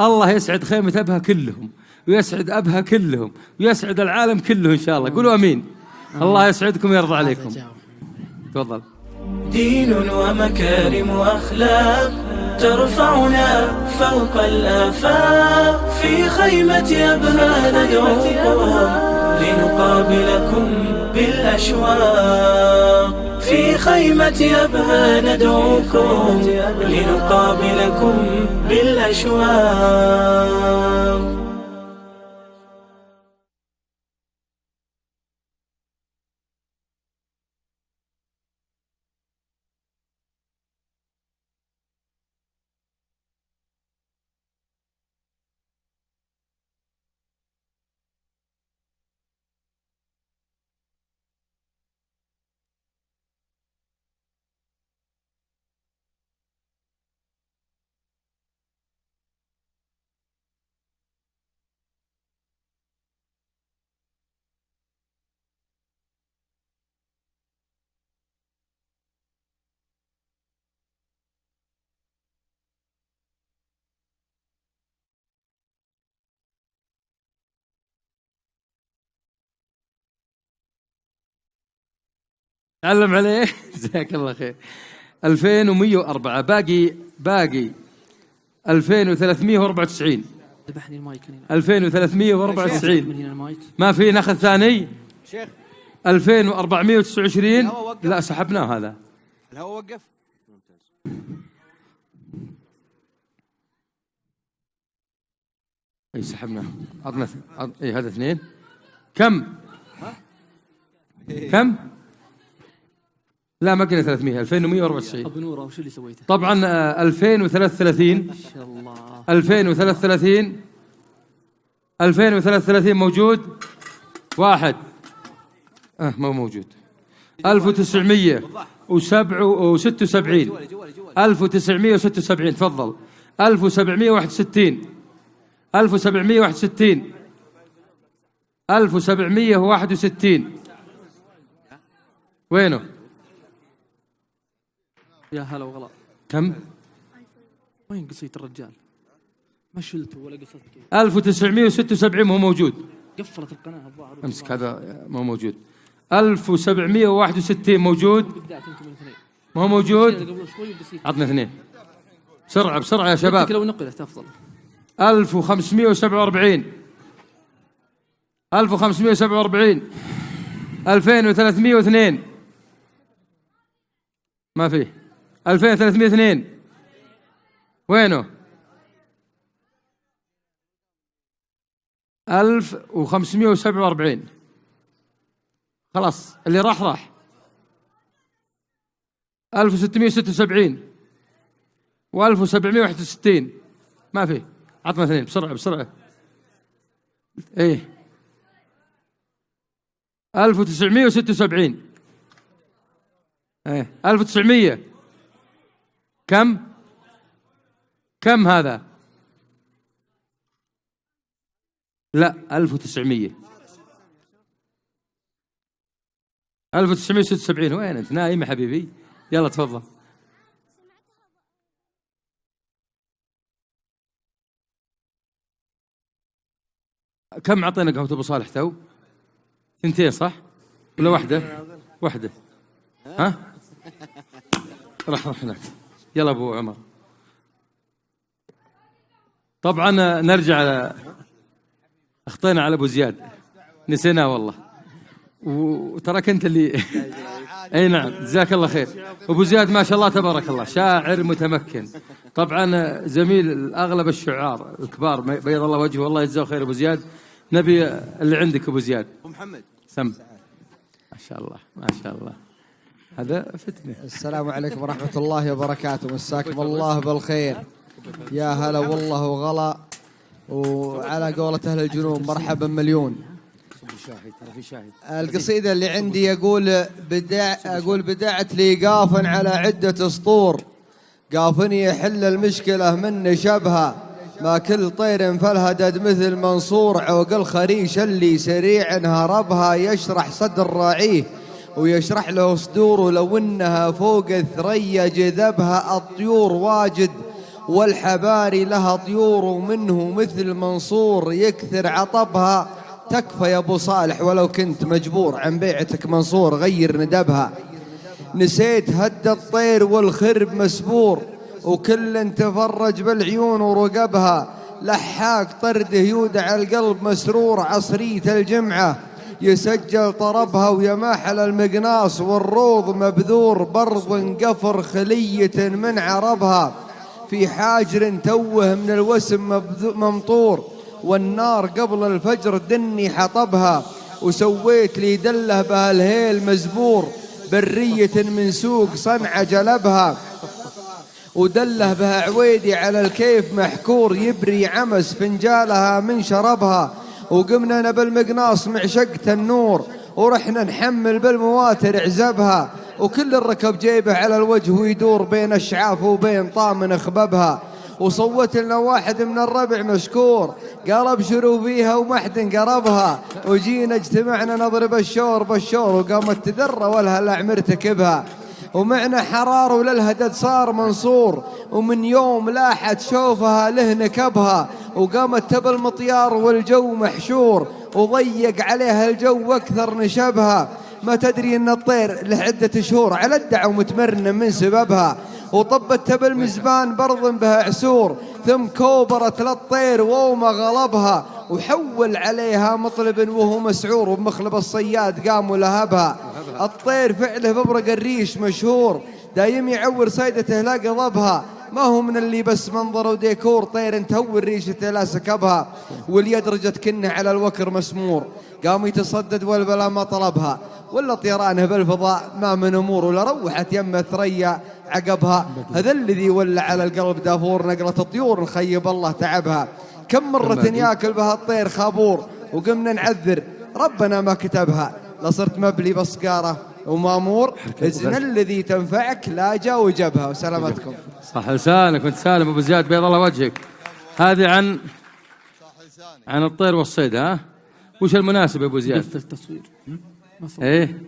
الله يسعد خيمة أبها كلهم، ويسعد أبها كلهم، ويسعد العالم كله إن شاء الله. قولوا أمين. الله يسعدكم ويرضى عليكم. تفضل. دين ومكارم وأخلاق ترفعنا فوق الآفاق، في خيمة أبها ندعوكم لنقابلكم بالأشواق، في خيمة أبها ندعوكم لنقابلكم بالأشواق. تعلم عليه. جزاك الله خير. 2104 باقي 2394. ذبحني المايك. 2394 ما في ناخذ ثاني. شيخ 2429 لا سحبناه هذا. الهواء وقف. اي سحبناه. عطنا اي هذا 2. كم؟ لا ما قلنا 300. 2194. ابو نوره وش اللي سويته؟ طبعا 2033 ما شاء الله. 2033 موجود. واحد ما موجود. 1976 1976 تفضل. 1761 1761 وينه؟ يا هلا وغلا. كم؟ وين قصيت الرجال؟ ما شلته ولا قصته. 1976 مو موجود. قفلت القناة الظاهر. امسك هذا ما موجود. 1761 موجود. ما هو موجود. عطنا 2 بسرعة يا شباب. لو نقلت أفضل. 1547 2302 ما فيه. 2302 وينه؟ 1547 خلاص اللي راح. 1676 و1761 ما فيه. عطنا 2 بسرعة. ايه 1976 ايه 1900 كم هذا؟ لا 1900 1976. وين انت نايم يا حبيبي؟ يلا تفضل. كم عطينا قهوة ابو صالح تو؟ 2 صح؟ ولا واحدة؟ ها؟ راح هناك. يلا ابو عمر. طبعا نرجع اخطينا على ابو زياد نسيناه والله. وتراك انت اللي اي نعم جزاك الله خير. ابو زياد ما شاء الله تبارك الله شاعر متمكن. طبعا زميل اغلب الشعراء الكبار بيض الله وجهه والله يجزاه خير. ابو زياد نبي اللي عندك ابو زياد. ابو محمد سم. ما شاء الله هذا فتنة. السلام عليكم ورحمة الله وبركاته. مساكم الله بالخير. يا هلا والله وغلا. وعلى قولة أهل الجنوب مرحبا مليون. القصيدة اللي عندي أقول بدعت لي قافا على عدة أسطور. قافني يحل المشكلة من شبهها. ما كل طير فالهدد مثل منصور. عوق الخريش اللي سريع هربها. يشرح صدر راعيه ويشرح له صدوره. لو انها فوق الثريا جذبها الطيور واجد. والحباري لها طيور ومنه مثل منصور. يكثر عطبها. تكفى يا ابو صالح ولو كنت مجبور. عن بيعتك منصور غير ندبها. نسيت هد الطير والخرب مسبور. وكل تفرج بالعيون ورقبها. لحاق طرده يودع القلب مسرور. عصرية الجمعة يسجل طربها. ويماحل المقناص والروض مبذور. برض قفر خلية من عربها. في حاجر توه من الوسم ممطور. والنار قبل الفجر دني حطبها. وسويت لي دله بها الهيل مزبور. برية من سوق صنعة جلبها. ودله بها عويدي على الكيف محكور. يبري عمس فنجالها من شربها. وقمنا أنا بالمقناص معشقة النور. ورحنا نحمل بالمواتر عزبها. وكل الركب جيبه على الوجه ويدور بين الشعاف وبين طامن اخببها. وصوت لنا واحد من الربع مشكور. قال ابشروا فيها وما حد قربها. وجينا اجتمعنا نضرب الشور بالشور. وقامت تدرى والهلع مرتكبها. ومعنا حرار وللهدد صار منصور. ومن يوم لاحت شوفها له نكبها. وقامت تبى المطيار والجو محشور. وضيق عليها الجو واكثر نشبها. ما تدري ان الطير له عدة شهور على الدعو متمرن من سببها، وطبتها بالمزبان برض بها عسور، ثم كوبرت للطير ووما غلبها، وحول عليها مطلب وهو مسعور، وبمخلب الصياد قام ولهبها. الطير فعله ببرق الريش مشهور، دايم يعور صيدته لا قضبها، ما هو من اللي بس منظر وديكور، طير تهور ريشته لا سكبها، واليد رجت كنه على الوكر مسمور، قام يتصدد والبلا ما طلبها، ولا طيرانه بالفضاء ما من امور، ولا روحت يمه ثريا عقبها. هذا الذي ولا على القلب دافور، نقلة الطيور نخيب الله تعبها. كم مرة ياكل بها الطير خابور، وقمنا نعذر ربنا ما كتبها، لصرت مبلي بسقارة ومامور، إذن الذي تنفعك لا جا وجبها. وسلامتكم. صح لسانك وانت سالم ابو زياد، بيض الله وجهك. هذه عن الطير والصيد. ها وش المناسب يا ابو زياد؟ التصوير. ايه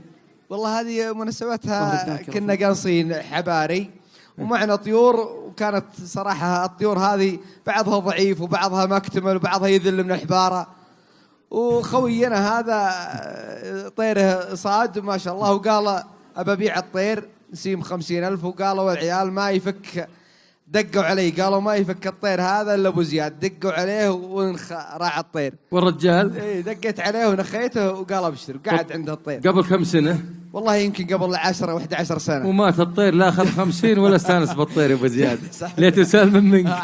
والله هذه مناسبتها كنا قاصين حباري ومعنا طيور، وكانت صراحة الطيور هذه بعضها ضعيف وبعضها ما اكتمل وبعضها يذل من الحبارة، وخوينا هذا طيره صاد ما شاء الله، وقال أبى أبيع الطير نسيم 50,000، وقالوا العيال ما يفك، دقوا علي قالوا ما يفك الطير هذا إلا أبو زياد، دقوا عليه راع الطير. والرجال؟ إيه دقيت عليه ونخيته وقال أبشر، وقعد عنده الطير. قبل كم سنة؟ والله يمكن قبل 10 أو 11 سنة. ومات الطير، لا أخذ 50 ولا استانس بالطير يا أبو زياد. ليت سالم منك.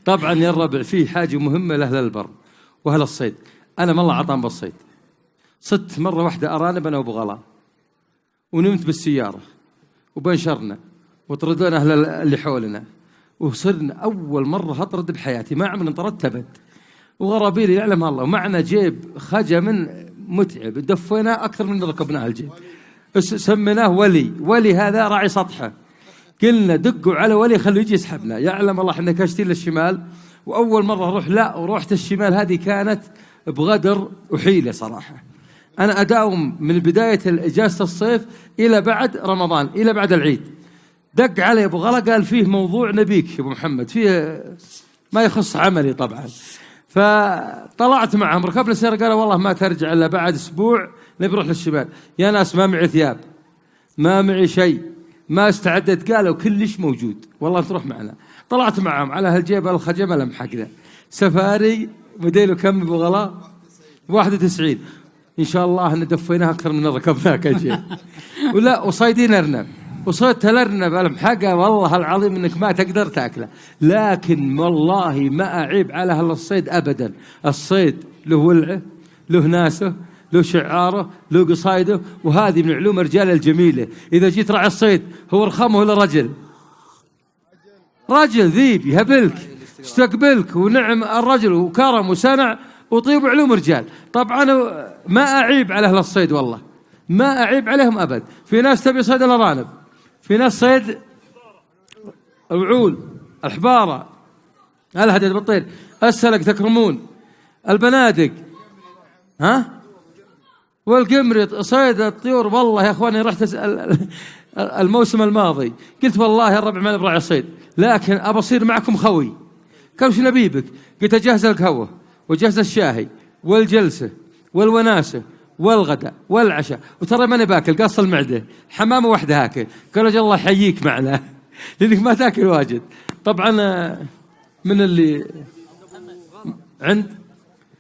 طبعا يا الربع فيه حاجة مهمة لأهل البر وأهل الصيد. أنا ما الله عطان بالصيد، صدت مرة واحدة أرانب أنا وأبو غلا، ونمت بالسيارة وبنشرنا وطردونا أهل اللي حولنا، وصرنا أول مرة أطرد بحياتي، ما عمري انطردت أبد، وغرابيلي يعلم الله، ومعنا جيب خجم متعب دفيناه أكثر من ركبناه الجيب، سميناه ولي هذا راعي سطحه، قلنا دقوا على ولي خليه يجي يسحبنا، يعلم الله احنا كاشتين للشمال، وأول مرة أروح لا ورحت الشمال هذه كانت بغدر وحيلة صراحة. أنا أداوم من بداية إجازة الصيف إلى بعد رمضان إلى بعد العيد، دق علي أبو غلا قال فيه موضوع نبيك يا أبو محمد، فيه ما يخص عملي طبعا، فطلعت معهم ركبنا سيارة، قالوا والله ما ترجع إلا بعد أسبوع نبي نروح للشمال. يا ناس ما معي ثياب، ما معي شيء، ما استعدت، قالوا كلش موجود والله تروح معنا. طلعت معهم على هالجبل الخجمة لمحق ذا، سفاري مديله كم أبو غلا؟ 91 إن شاء الله إن دفيناها أكثر من ركبناها كل شيء. ولا وصيدين أرنب، وصيدت الأرنب المحقة والله العظيم إنك ما تقدر تأكله، لكن والله ما أعيب على أهل الصيد أبدا. الصيد له ولعه، له ناسه، له شعاره، له قصايده، وهذه من علوم الرجال الجميلة. إذا جيت راعي الصيد هو رخامه ولا رجل؟ رجل ذيب يهبلك استقبلك، ونعم الرجل وكرم وسنع وطيب وعلوم رجال. طبعا ما أعيب على أهل الصيد والله، ما أعيب عليهم أبد. في ناس تبي صيد الأرانب، في ناس صيد الوعول، الحبارة، الهدد بالطير، السلق تكرمون، البنادق، ها والقمرط، صيد الطيور. والله يا أخواني رحت الموسم الماضي قلت والله يا ربع ما نبغى راعي صيد، لكن أبى أصير معكم خوي. قالوا شو نبيبك؟ قلت أجهز القهوة وجهز الشاهي والجلسة والوناسة والغداء والعشاء، وترى ماني باكل قص المعدة، حمامة واحدة هاكل. قالوا الله يحييك معنا لأنك ما تاكل واجد. طبعا من اللي عند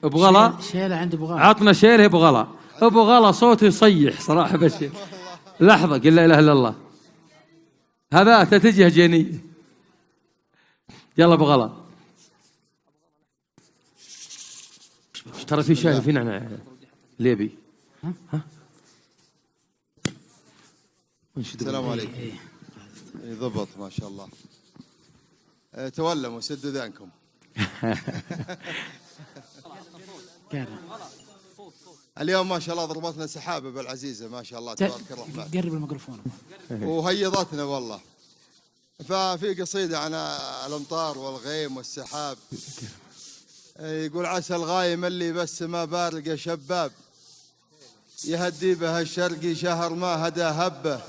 أبو غلا شيلة عند أبو غلا، عطنا شيلة أبو غلا. أبو غلا صوته يصيح صراحة، بس لحظة قل لا إله إلا الله، هذا تتجه جيني. يلا أبو غلا، ترى في شاي في نعناع ليبي. ها السلام عليكم. ضبط ما شاء الله. تولموا سدوا ذانكم. اليوم ما شاء الله ضربتنا سحابة بالعزيزة ما شاء الله تبارك الرحمن. قرب الميكروفون. وهيضتنا والله. ففي قصيدة عن الأمطار والغيم والسحاب، يقول عسى الغايم اللي بس ما بارق شباب، يهدي به الشرقي شهر ما هدى هبه،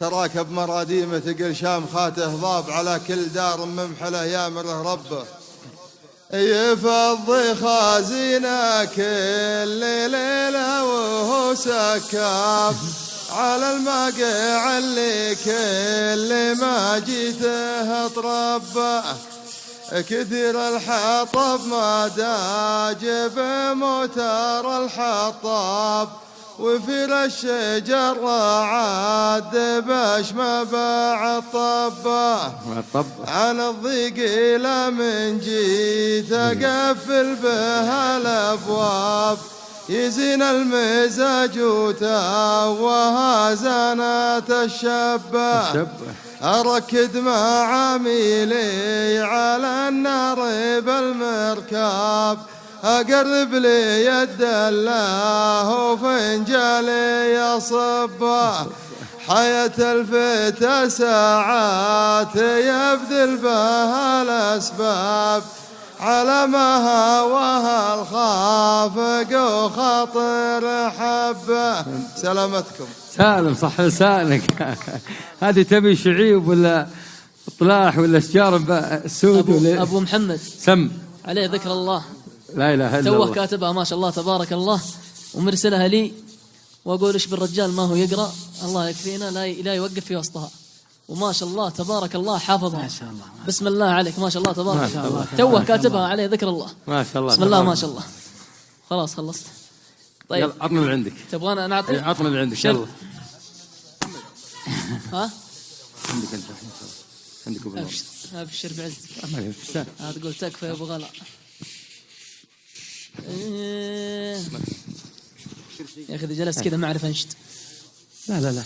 تراك بمراديمه تقل شام خاته ضاب، على كل دار ممحله يامره ربه، يفضي خازينه كل ليله وهو وسكاب على المقع اللي كل ما جيته تربى كثير الحطب ما داجب موتر الحطاب وفي الشجر عاد باش ما باع الطبه عن الضيق إلى من جيت أقفل بها الأبواب يزين المزاج وتوها زنات الشبه أركد مع عميلي على النار بالمركاب أقرب لي يد الله وفنجالي يصبه حياة الفتى ساعات يبذل بها الأسباب على ما هواها الخافق وخاطر حبه. سلامتكم. سالم صح لسانك. هذه تبي شعيب ولا طلاح ولا اشجار سود ولا ابو محمد سم عليه ذكر الله. لا اله الا الله. توه كاتبها ما شاء الله تبارك الله ومرسلها لي واقول ايش بالرجال ما هو يقرا الله يكفينا لا يوقف في وسطها وما شاء الله تبارك الله حافظها. ما شاء الله. بسم الله عليك ما شاء الله تبارك الله. توه كاتبها عليه ذكر الله. ما شاء الله. بسم الله ما شاء الله. خلاص خلصت. طيب يلا عطنا من عندك. تبغانا نعطي؟ عطنا من عندك يلا. ها؟ عندك انت. عندك ابو نور. ابشر بعزك. تقول تكفى يا ابو غلا. يا اخي اذا جلست كذا ما اعرف انشد. لا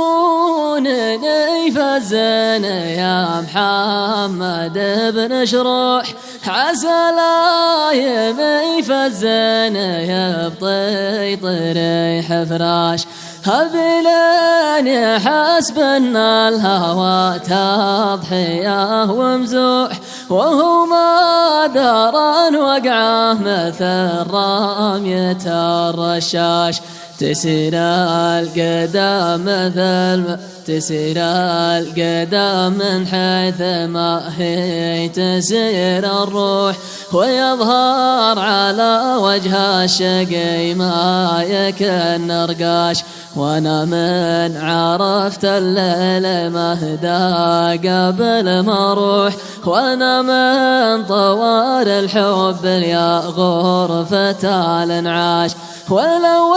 يلومونني فزنا يا محمد بن شروح عسى لا يفزنا يا بطيط ريح فراش هبلاني حسب ان الهوى تضحيه ومزوح وهو ما درى وقعه مثل رمية الرشاش تسير القدم تسير القدم من حيث ما هي تسير الروح ويظهر على وجه الشقي ما يكن رقاش وانا من عرفت الليل مهدى قبل ما اروح وانا من طوال الحب يا غرفة الانعاش ولو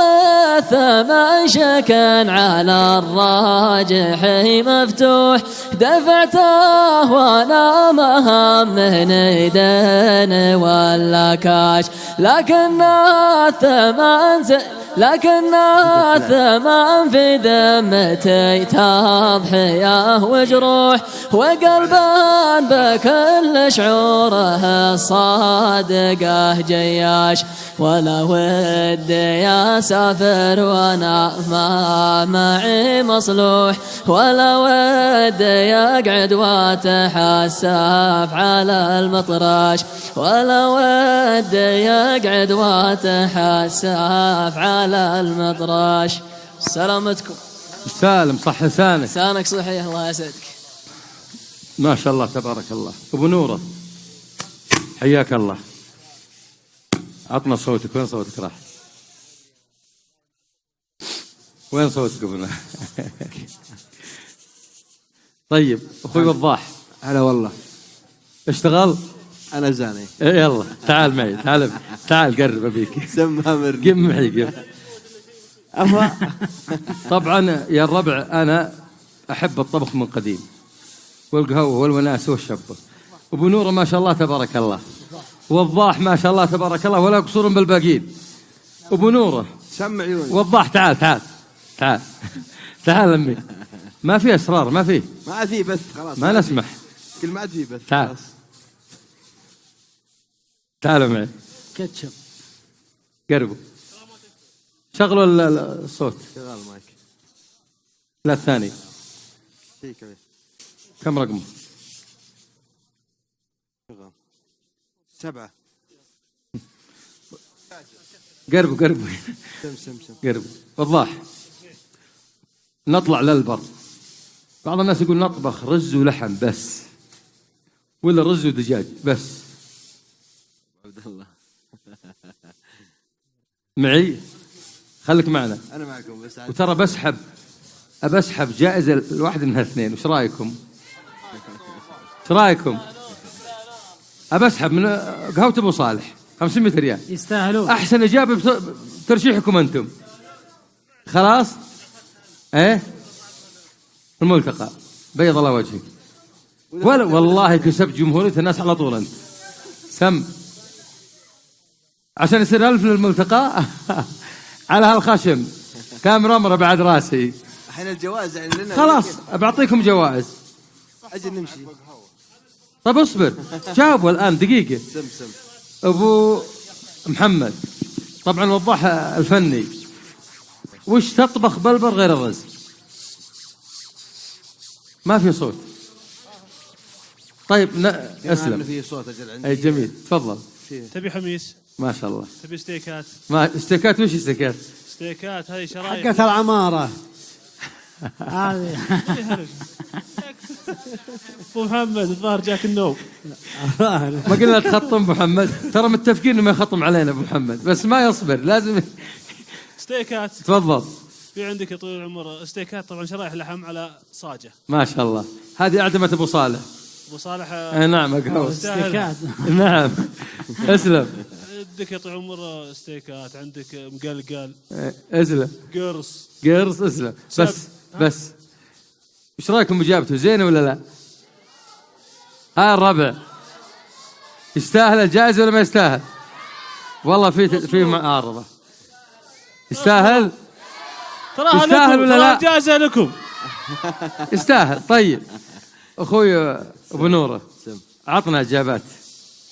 الثمن شكن على الراجح مفتوح دفعته وانا مهم من دين ولا كاش لكن الثمن في ذمتي تضحيه وجروح وقلبا بكل شعوره الصادقه جياش ولا ودي يا سافر وانا ما معي مصلوح ولا ودي يقعد واتحسف على المطراش ولا ودي يقعد واتحسف على المطراش. سلامتكم. سالم صح لسانك. لسانك صحيح الله يسعدك. ما شاء الله تبارك الله. ابو نوره حياك الله. عطنا صوتك. وين صوتك راح؟ وين صوتك ابو نوره؟ طيب اخوي وضاح. هلا والله. اشتغل؟ انا زاني. يلا تعال معي. تعال قرب ابيك. سمامر. قم معي. طبعا يا الربع انا احب الطبخ من قديم والقهوه والوناس والشبه. ابو نوره ما شاء الله تبارك الله. وضاح ما شاء الله تبارك الله ولا قصور بالباقين. ابو نوره سمع عيوني. وضاح تعال امي. ما في اسرار ما في بث خلاص ما نسمح كلمات في بث. تعال معي. كاتشب. قربوا شغلوا الصوت. شغال مايك. لا الثاني. كم رقمه؟ 7. قربوا سم. قربوا. وضاح نطلع للبر. بعض الناس يقول نطبخ رز ولحم بس ولا رز ودجاج بس. عبد الله معي؟ خليك معنا. انا معكم بس. وترى بسحب جائزة الواحد من هالاثنين. وش رايكم؟ ايش رايكم؟ أبسحب من قهوة أبو صالح 500 ريال. يستاهلون. أحسن إجابة بترشيحكم أنتم. خلاص؟ إيه؟ الملتقى بيض الله وجهك. والله كسبت جمهورية الناس على طول أنت. سم عشان يصير 1000 للملتقى. على هالخشم كام رمرة بعد راسي. الحين الجوائز يعني لنا. خلاص بعطيكم جوائز. أجل نمشي. طيب اصبر جاوبوا الآن دقيقة. سم أبو محمد طبعا وضح الفني. وش تطبخ بلبر غير الرز؟ ما في صوت. طيب اسلم. في صوت أجل عندي. أي جميل تفضل. تبي حميس؟ ما شاء الله. تبي ستيكات؟ ما ستيكات وش ستيكات؟ ستيكات هذه شرايح حقت العمارة. هذه. ابو محمد الظاهر جاك النوم. ما قلنا تخطم ابو محمد. ترى متفقين انه ما يخطم علينا ابو محمد بس ما يصبر لازم. ستيكات. تفضل. في عندك يا طويل العمر ستيكات طبعا شرايح لحم على صاجة. ما شاء الله. هذه أعدمة ابو صالح. ابو صالح. نعم قهوة. ستيكات. نعم. اسلم. عندك يا طويل العمر ستيكات. عندك مقلقل. اسلم. قرص. اسلم. بس وش رايكم بإجابته زينة ولا لا؟ ها الربع يستاهل الجائزة ولا ما يستاهل؟ والله في معارضة. يستاهل؟ يستاهل ولا لا؟ جائزة لكم. يستاهل. طيب أخوي أبو نورة عطنا إجابات.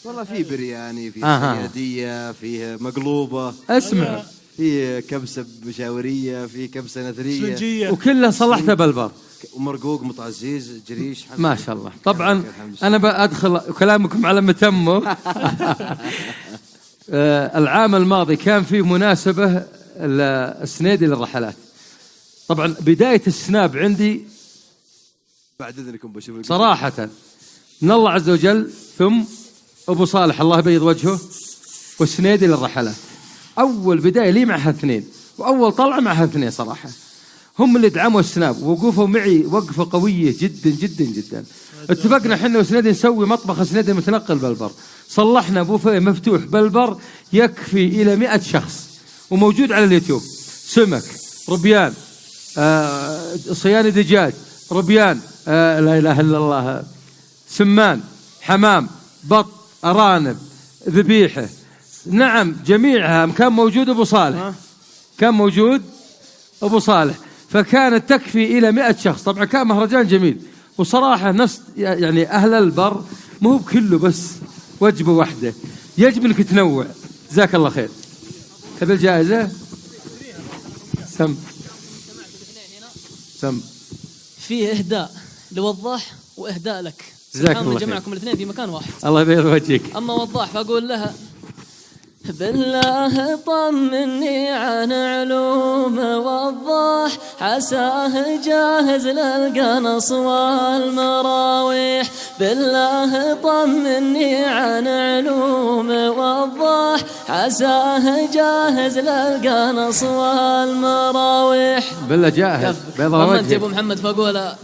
والله في برياني، في صيادية، في مقلوبة، اسمع، في كبسة مشاورية، في كبسة نثرية، وكلها صلحتها بالبر، ومرقوق مطعزيز جريش. ما شاء الله. طبعا أنا بأدخل كلامكم على متمه. العام الماضي كان في مناسبة السنيدي للرحلات. طبعا بداية السناب عندي بعد إذنكم بشوف صراحة من الله عز وجل، ثم أبو صالح الله يبيض وجهه، والسنيدي للرحلات. أول بداية لي معها اثنين، وأول طلعة معها اثنين صراحة، هم اللي دعموا السناب ووقفوا معي وقفة قوية جدا جدا جدا. اتفقنا احنا وسنيدي نسوي مطبخ سنيدي متنقل بالبر، صلحنا بوفيه مفتوح بالبر يكفي إلى 100 شخص، وموجود على اليوتيوب. سمك، ربيان، صياني دجاج، ربيان، لا إله إلا الله، سمان، حمام، بط، أرانب، ذبيحة، نعم جميعها كان موجود أبو صالح، كان موجود أبو صالح، فكانت تكفي إلى 100 شخص. طبعا كان مهرجان جميل، وصراحة نفس يعني أهل البر مو بكله بس وجبة واحدة، يجب أنك تنوع. جزاك الله خير. تبي الجائزة؟ سم فيه إهداء لوضاح وإهداء لك. جزاك الله خير. جمعكم الاثنين في مكان واحد. الله يبيض وجهك. أما وضاح فأقول لها بالله طمني عن علوم وضاح، عساه جاهز للقنص والمراويح. بالله طمني عن علوم وضاح، عساه جاهز للقنص والمراويح. بالله جاهز بيض وجهك. يا ابو محمد فاقولها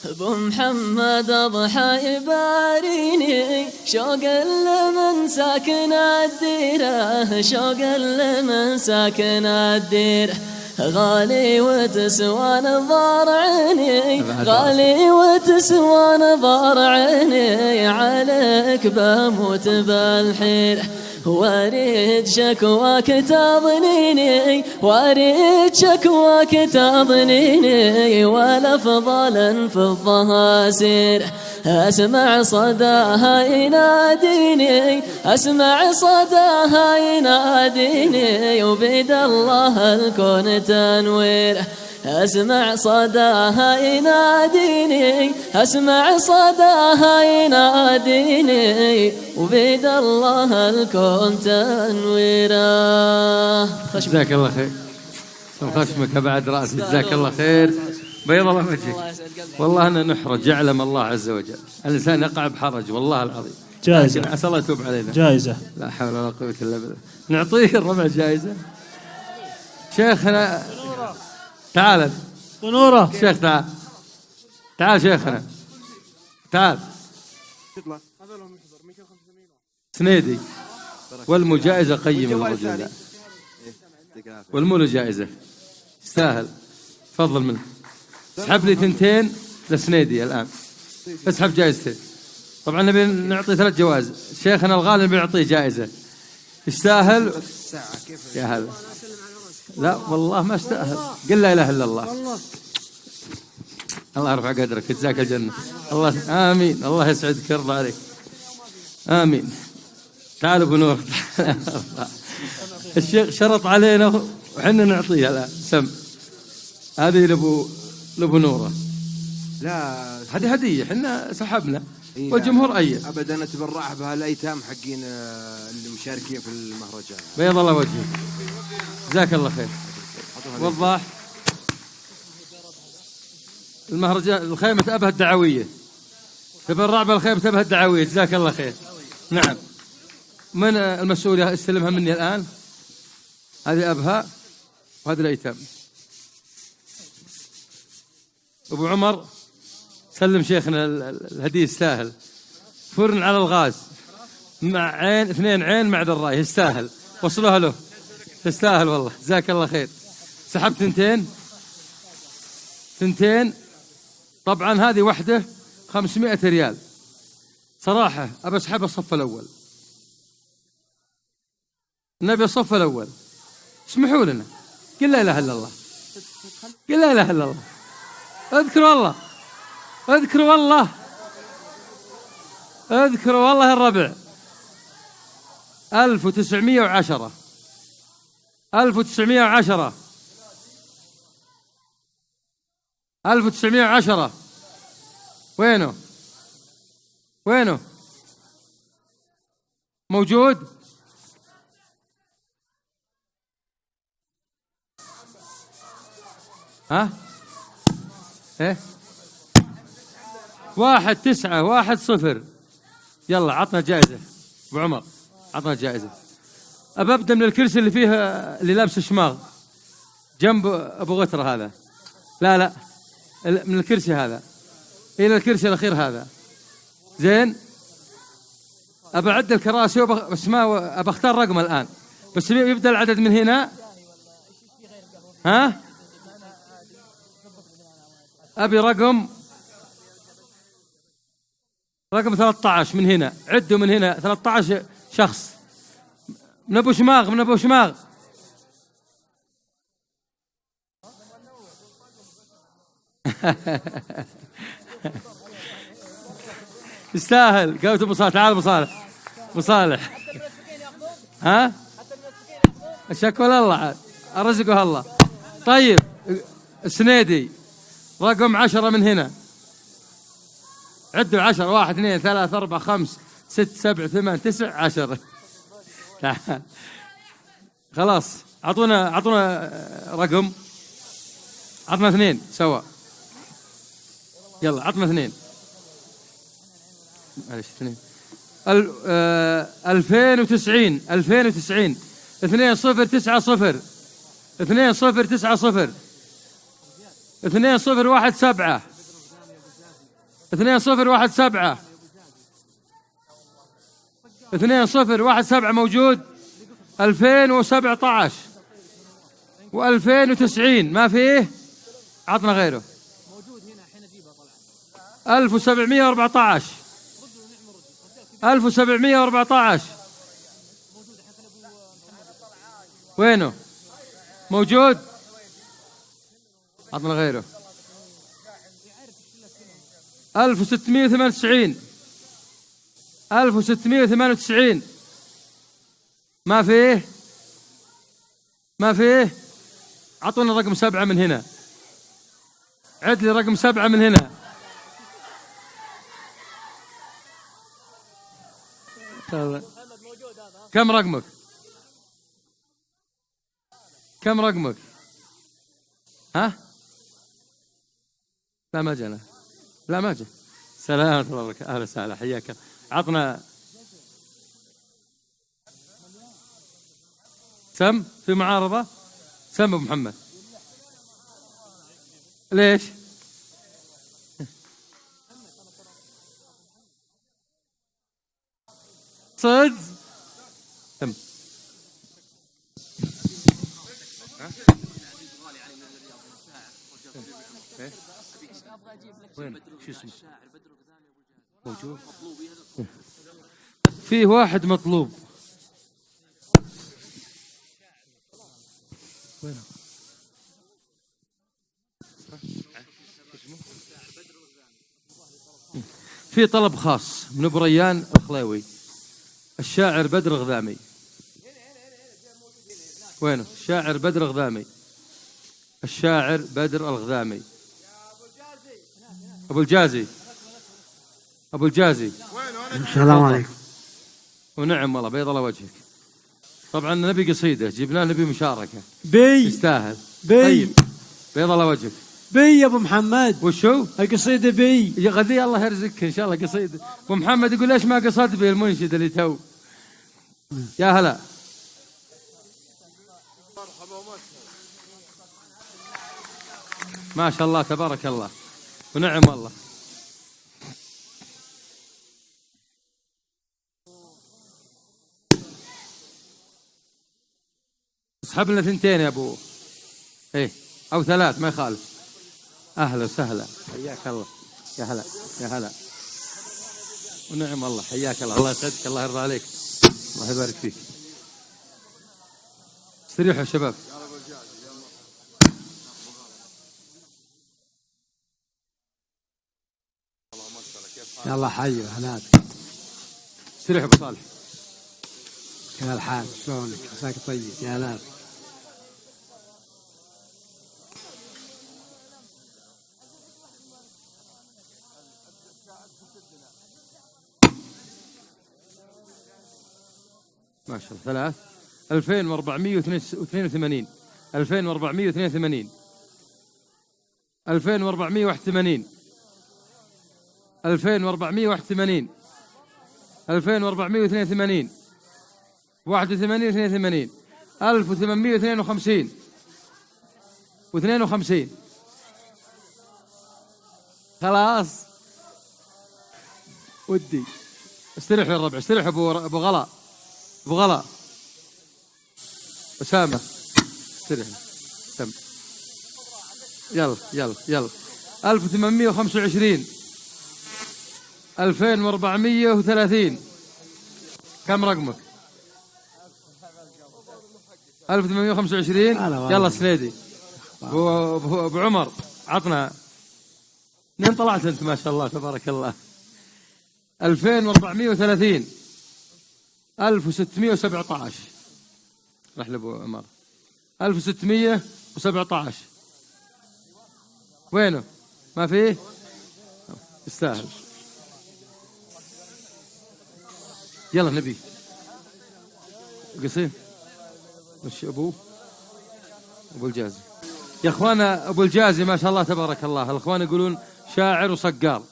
ابو محمد اضحى يباريني، شوق لمن ساكن الديره، شوق لمن ساكن الديره. غالي وتسوى نظار عيني، غالي وتسوى نظار عيني، عليك بموت بالحيره. واريد شكواك تضنيني، واريد شكواك تضنيني، والافضل في الظهاسير. اسمع صداها يناديني، اسمع صداها يناديني، وبيد الله الكون تنوير. اسمع صداها يناديني، اسمع صداها يناديني، وبيد الله الكون تنويره. جزاك الله خير. خشمك بعد راسي. جزاك الله خير. بيض الله الله وجهك. يسعد قلبك. والله أنا نحرج، يعلم الله عز وجل الإنسان يقع بحرج والله العظيم. جائزة. لكن عسى الله يتوب علينا. جائزة. لا حول ولا قوة إلا بالله. نعطيه الربع جائزة. شيخنا تعال. ونورة. شيخ تعال. تعال شيخنا. تعال. سنيدي. والمو جائزة قيمة للرجل ذا. والمو له جائزة. يستاهل. تفضل منه. اسحب لي 2 لسنيدي الآن. اسحب جائزتين. طبعا نبي نعطي 3 جوائز. شيخنا الغالي بيعطيه جائزة. يستاهل. يا هلا. لا والله ما استاهل. قل لا اله الا الله. الله يرفع قدرك، يجزاك الجنة. الله آمين. الله يسعدك ويرضى عليك. آمين. تعال أبو نور. الشيخ شرط علينا وحنا نعطيه الآن. سم هذه لأبو نورة. لا هذه هدية، حنا سحبنا والجمهور أيد. أبدا نتبرع بها الأيتام حقين اللي مشاركين في المهرجان. بيض الله وجهك، جزاك الله خير. وضح المهرجان الخيمة أبها الدعوية، تبرع بالخيمة أبها الدعوية، جزاك الله خير. نعم، من المسؤول يستلمها مني الآن؟ هذه أبها وهذه الأيتام. أبو عمر سلم شيخنا الهدية، يستاهل. فرن على الغاز مع عين 2 عين مع دراي، يستاهل. وصلوها له، تستاهل والله، جزاك الله خير. سحبت 2 طبعا هذه واحدة 500 ريال. صراحة أبى أسحبها الصف الأول، نبي الصف الأول، اسمحوا لنا. قل لا إله إلا الله، قل لا إله إلا الله. اذكروا الله، اذكروا الله، اذكروا والله الربع. 1910 1910 1910. وينه؟ وينه؟ موجود؟ ها؟ ايه 1910. يلا عطنا جائزة أبو عمر، عطنا جائزة. أبدأ من الكرسي اللي فيه اللي لابس شماغ جنب أبو غترة هذا. لا لا، من الكرسي هذا إلى الكرسي الأخير هذا. زين، أبى أعد الكراسي بس ما أبى أختار رقم الآن، بس يبدأ العدد من هنا. ها؟ أبي رقم 13 من هنا. عدوا من هنا 13 شخص. من أبو شماغ، من أبو شماغ. يستاهل. قلت أبو صالح، تعال أبو صالح، أبو صالح. ها؟ الشكوى لله عاد، أرزقه الله. طيب السنيدي رقم 10 من هنا. عدوا 10. 1 2 3 4 5 6 7 8 9 10. خلاص، عطونا رقم. عطنا 2 سوا. يلا عطنا 2. معلش 2. 2090 2090 2090 2090 2017 2017 2017 موجود. 2017 و2090 ما فيه. عطنا غيره. 1714 1714 وينه؟ موجود. عطنا غيره. 1698 1698 ما فيه. ما فيه. عطونا رقم 7 من هنا. عد لي رقم 7 من هنا. كم رقمك؟ كم رقمك؟ ها؟ لا ما جانا، لا ما جاء. سلامة الله، أهلا وسهلا، حياك. عطنا سم في معارضة. سم أبو محمد. ليش؟ صدق؟ سم. وين؟ شو اسمه؟ موجود؟ فيه واحد مطلوب. وين؟ في طلب خاص من ابو ريان الخلاوي، الشاعر بدر غذامي. وينه؟ الشاعر بدر غذامي، الشاعر بدر الغذامي. ابو الجازي، ابو الجازي. السلام عليكم. ونعم والله، بيض الله وجهك. طبعا نبي قصيده، جبنا نبي مشاركه. بي يستاهل. بي طيب بيض الله وجهك. بي يا ابو محمد. وشو؟ القصيده بي. يا غدي الله يرزقك ان شاء الله قصيده. ابو محمد يقول ليش ما قصد بي المنشد اللي تو. يا هلا. ما شاء الله تبارك الله ونعم الله. اسحب لنا ثنتين يا ابو، ايه او ثلاث ما يخالف. اهلا وسهلا، حياك الله. يا هلا يا هلا ونعم الله، حياك الله. الله يسعدك، الله يرضى عليك، الله يبارك فيك. استريحوا يا شباب. يلا حي هناك. استريحوا ابو صالح. كيف الحال؟ شلونك؟ عساك طيب؟ يا هلا. ما شاء الله. ثلاث 2482 2482 2481 2481 2482 81 82 1852 و52. خلاص ودي. استريح يا الربع، استريح ابو غلا، ابو غلا. أسامة استريح. تم. يلا يلا يلا. 1825 2430. كم رقمك؟ 1825. يلا سنيدي. ابو عمر عطنا. منين طلعت انت ما شاء الله تبارك الله؟ 2430 1617. راح لابو عمر. 1617. وينه؟ ما فيه؟ يستاهل. يلا نبي قصير. وش ابو الجازي يا اخوانا؟ ابو الجازي ما شاء الله تبارك الله. الاخوان يقولون شاعر وصقال،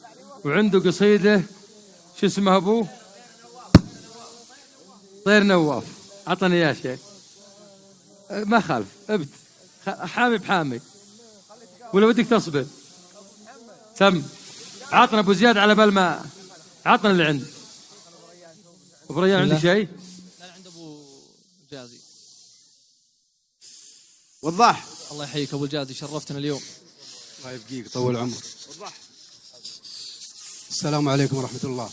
وعنده قصيده شو اسمها ابو طير نواف. عطني يا شيخ. ما خالف ابت حامي بحامي ولا بدك تصبر. سم. عطنا ابو زياد على بال ما عطنا اللي عندك. ابو ريان عندي شيء؟ لا عند ابو جازي. وضح. الله يحييك ابو الجازي، شرفتنا اليوم. الله يبقيك طول عمرك. وضح. السلام عليكم ورحمة الله.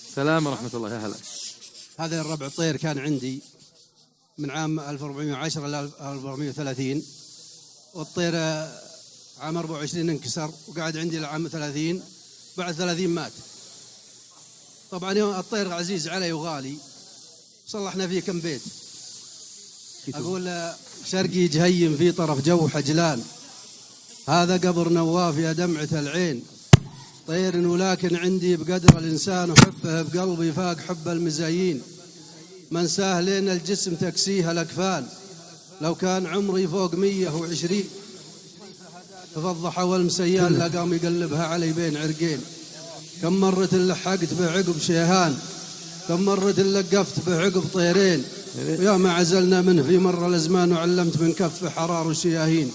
السلام ورحمة الله. يا هلا. هذا الربع طير كان عندي من عام 1410 إلى 1430، والطير عام 24 انكسر وقعد عندي لعام 30. بعد 30 مات. طبعا الطير عزيز علي وغالي، صلحنا فيه كم بيت. أقول شرقي جهيم في طرف جو حجلان، هذا قبر نواف يا دمعة العين. طير ولكن عندي بقدر الإنسان، وحبه بقلبي فاق حب المزايين. منساه لين الجسم تكسيها الأكفان، لو كان عمري فوق 120 فالضحى والمسيان لا قام يقلبها علي بين عرقين. كم مرة لحقت بعقب شيهان، كم مرة لقفت بعقب طيرين، ويا ما عزلنا منه في مرة الأزمان وعلمت من كف حرار وشياهين.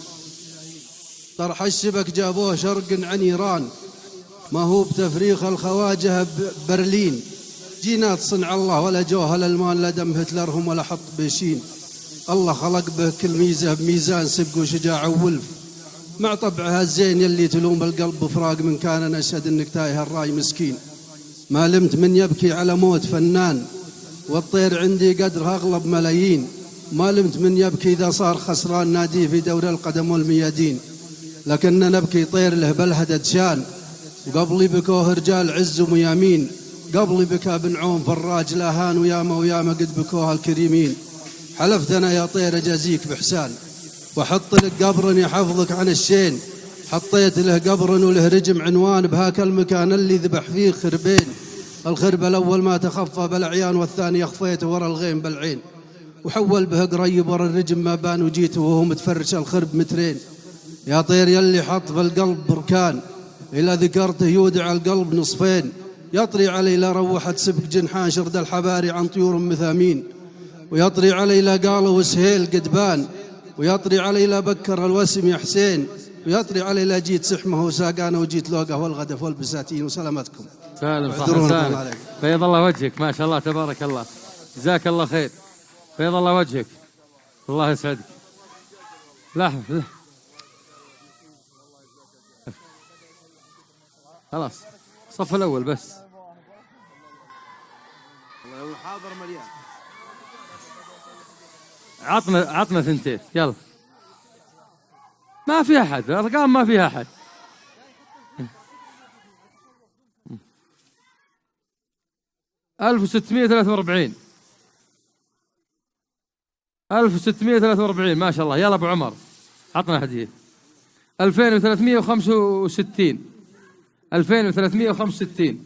طرح الشبك جابوه شرق عن إيران، ما هو بتفريخ الخواجه ببرلين. جينات صنع الله ولا جوهل المال لا دم هتلرهم ولا حط بيشين. الله خلق به كل ميزة بميزان سبق وشجاع وولف، مع طبعها الزين يلي تلوم القلب بفراق. من كان نشهد انك تايه الراي مسكين. ما لمت من يبكي على موت فنان، والطير عندي قدرها اغلب ملايين. ما لمت من يبكي اذا صار خسران، ناديه في دور القدم والميادين. لكننا نبكي طير له بلهدد شان، وقبلي بكوه رجال عز وميامين. قبلي بكى بن عون فراج لاهان، وياما قد بكوها الكريمين. حلفت انا يا طير اجازيك بحسان، وحط لك قبر يحفظك عن الشين. حطيت له قبر وله رجم عنوان، بهاك المكان اللي ذبح فيه خربين. الخرب الاول ما تخفى بالعيان، والثاني اخفيته ورا الغيم بالعين. وحول به قريب ورا الرجم ما بان، وجيته وهو متفرش الخرب مترين. يا طير يلي حط في القلب بركان، إلا ذكرته يودع القلب نصفين. يطري علي لا روحت سبك جنحان، شرد الحباري عن طيور مثامين. ويطري علي لا قالوا وسهيل قدبان، ويطري علي لا بكر الوسم يا حسين. ويطري علي لا جيت سحمه وساقانه، وجيت لوقه والغدف والبساتين. وسلامتكم. سالم صح سالم. بيض الله وجهك ما شاء الله تبارك الله، جزاك الله خير. بيض الله وجهك، الله يسعدك. لحظة خلاص الصف الأول بس. الحاضر مليان. عطنا ثنتين يلا. ما في أحد، الأرقام ما فيها أحد. 1643 1643 ما شاء الله. يلا أبو عمر عطنا هدية. 2365 2365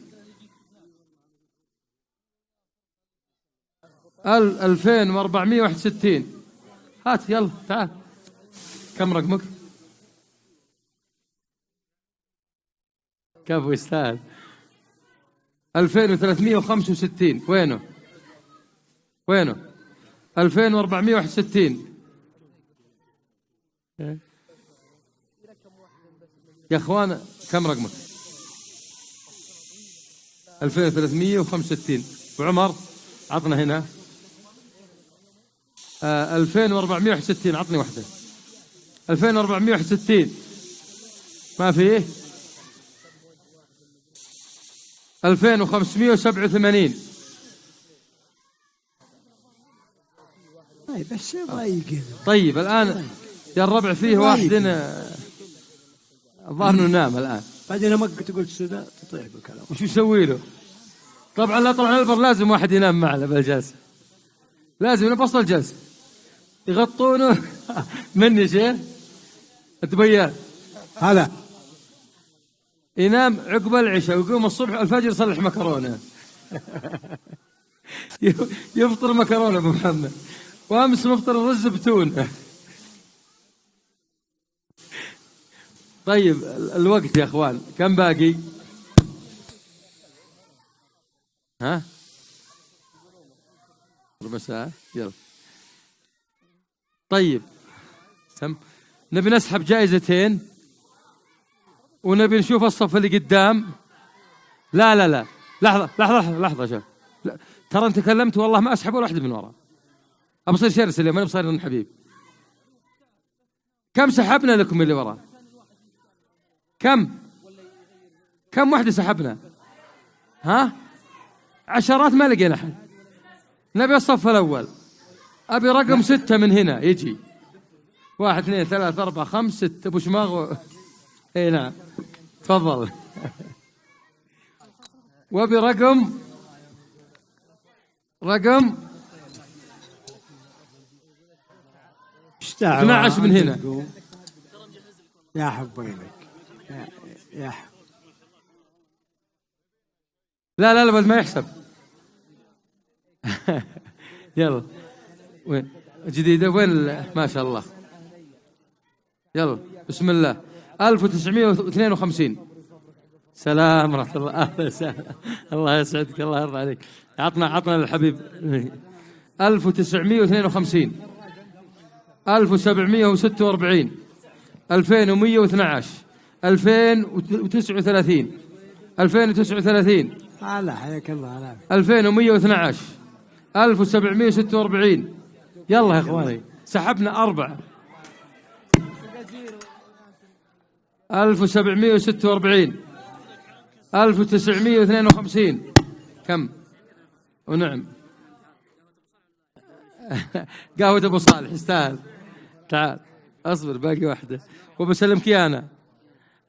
2461. هات يلا تعال. كم رقمك؟ كفو يستاهل. 2365 وينه؟ 2461 يا اخوان. كم رقمك؟ 2365. وعمر عطنا هنا 2461. عطني واحدة. 2461 ما فيه. 2587 بس ضايق. طيب الآن يا الربع فيه واحد الظاهر انه نام الآن. بعدين ما تقول السوداء تطيح بالكلام. وش يسوي له؟ طبعا لا طلع البر لازم واحد ينام معنا بالجلسة، لازم نبسط الجلسة يغطونه. مني شيء انت بيان هلا ينام عقب العشاء ويقوم الصبح الفجر يصلح مكرونة. يفطر مكرونة ابو محمد، وامس مفطر الرز بتون. طيب الوقت يا اخوان كم باقي؟ ها ربع ساعة يلا. طيب نبي نسحب جائزتين ونبي نشوف الصف اللي قدام. لا لحظة شوف. ترى انت تكلمت والله ما اسحب ولا واحد من ورا. ابصير شرس اليوم، انا بصير حبيب. كم سحبنا لكم اللي ورا؟ كم واحدة سحبنا؟ ها؟ عشرات ما لقينا أحد. نبي الصف الأول. أبي رقم 6 من هنا يجي. 1 2 3 4 5 6 أبو شماغ. إيه نعم تفضل. وأبي رقم 12 من هنا. يا حبيبك يا حب. لا بس ما يحسب. يلا وين جديدة وين ما شاء الله. يلا بسم الله. 1952. سلام ورحمة الله. أهلا وسهلا. الله يسعدك، الله يرضى عليك. عطنا الحبيب. 1952 1746 2112 2039 2039 هلا حياك الله. هلا 2112 1746. يلا يا اخواني سحبنا 4. 1746 1952 كم؟ ونعم قهوة أبو صالح يستاهل. تعال أصبر باقي واحدة وبسلمك إياها أنا.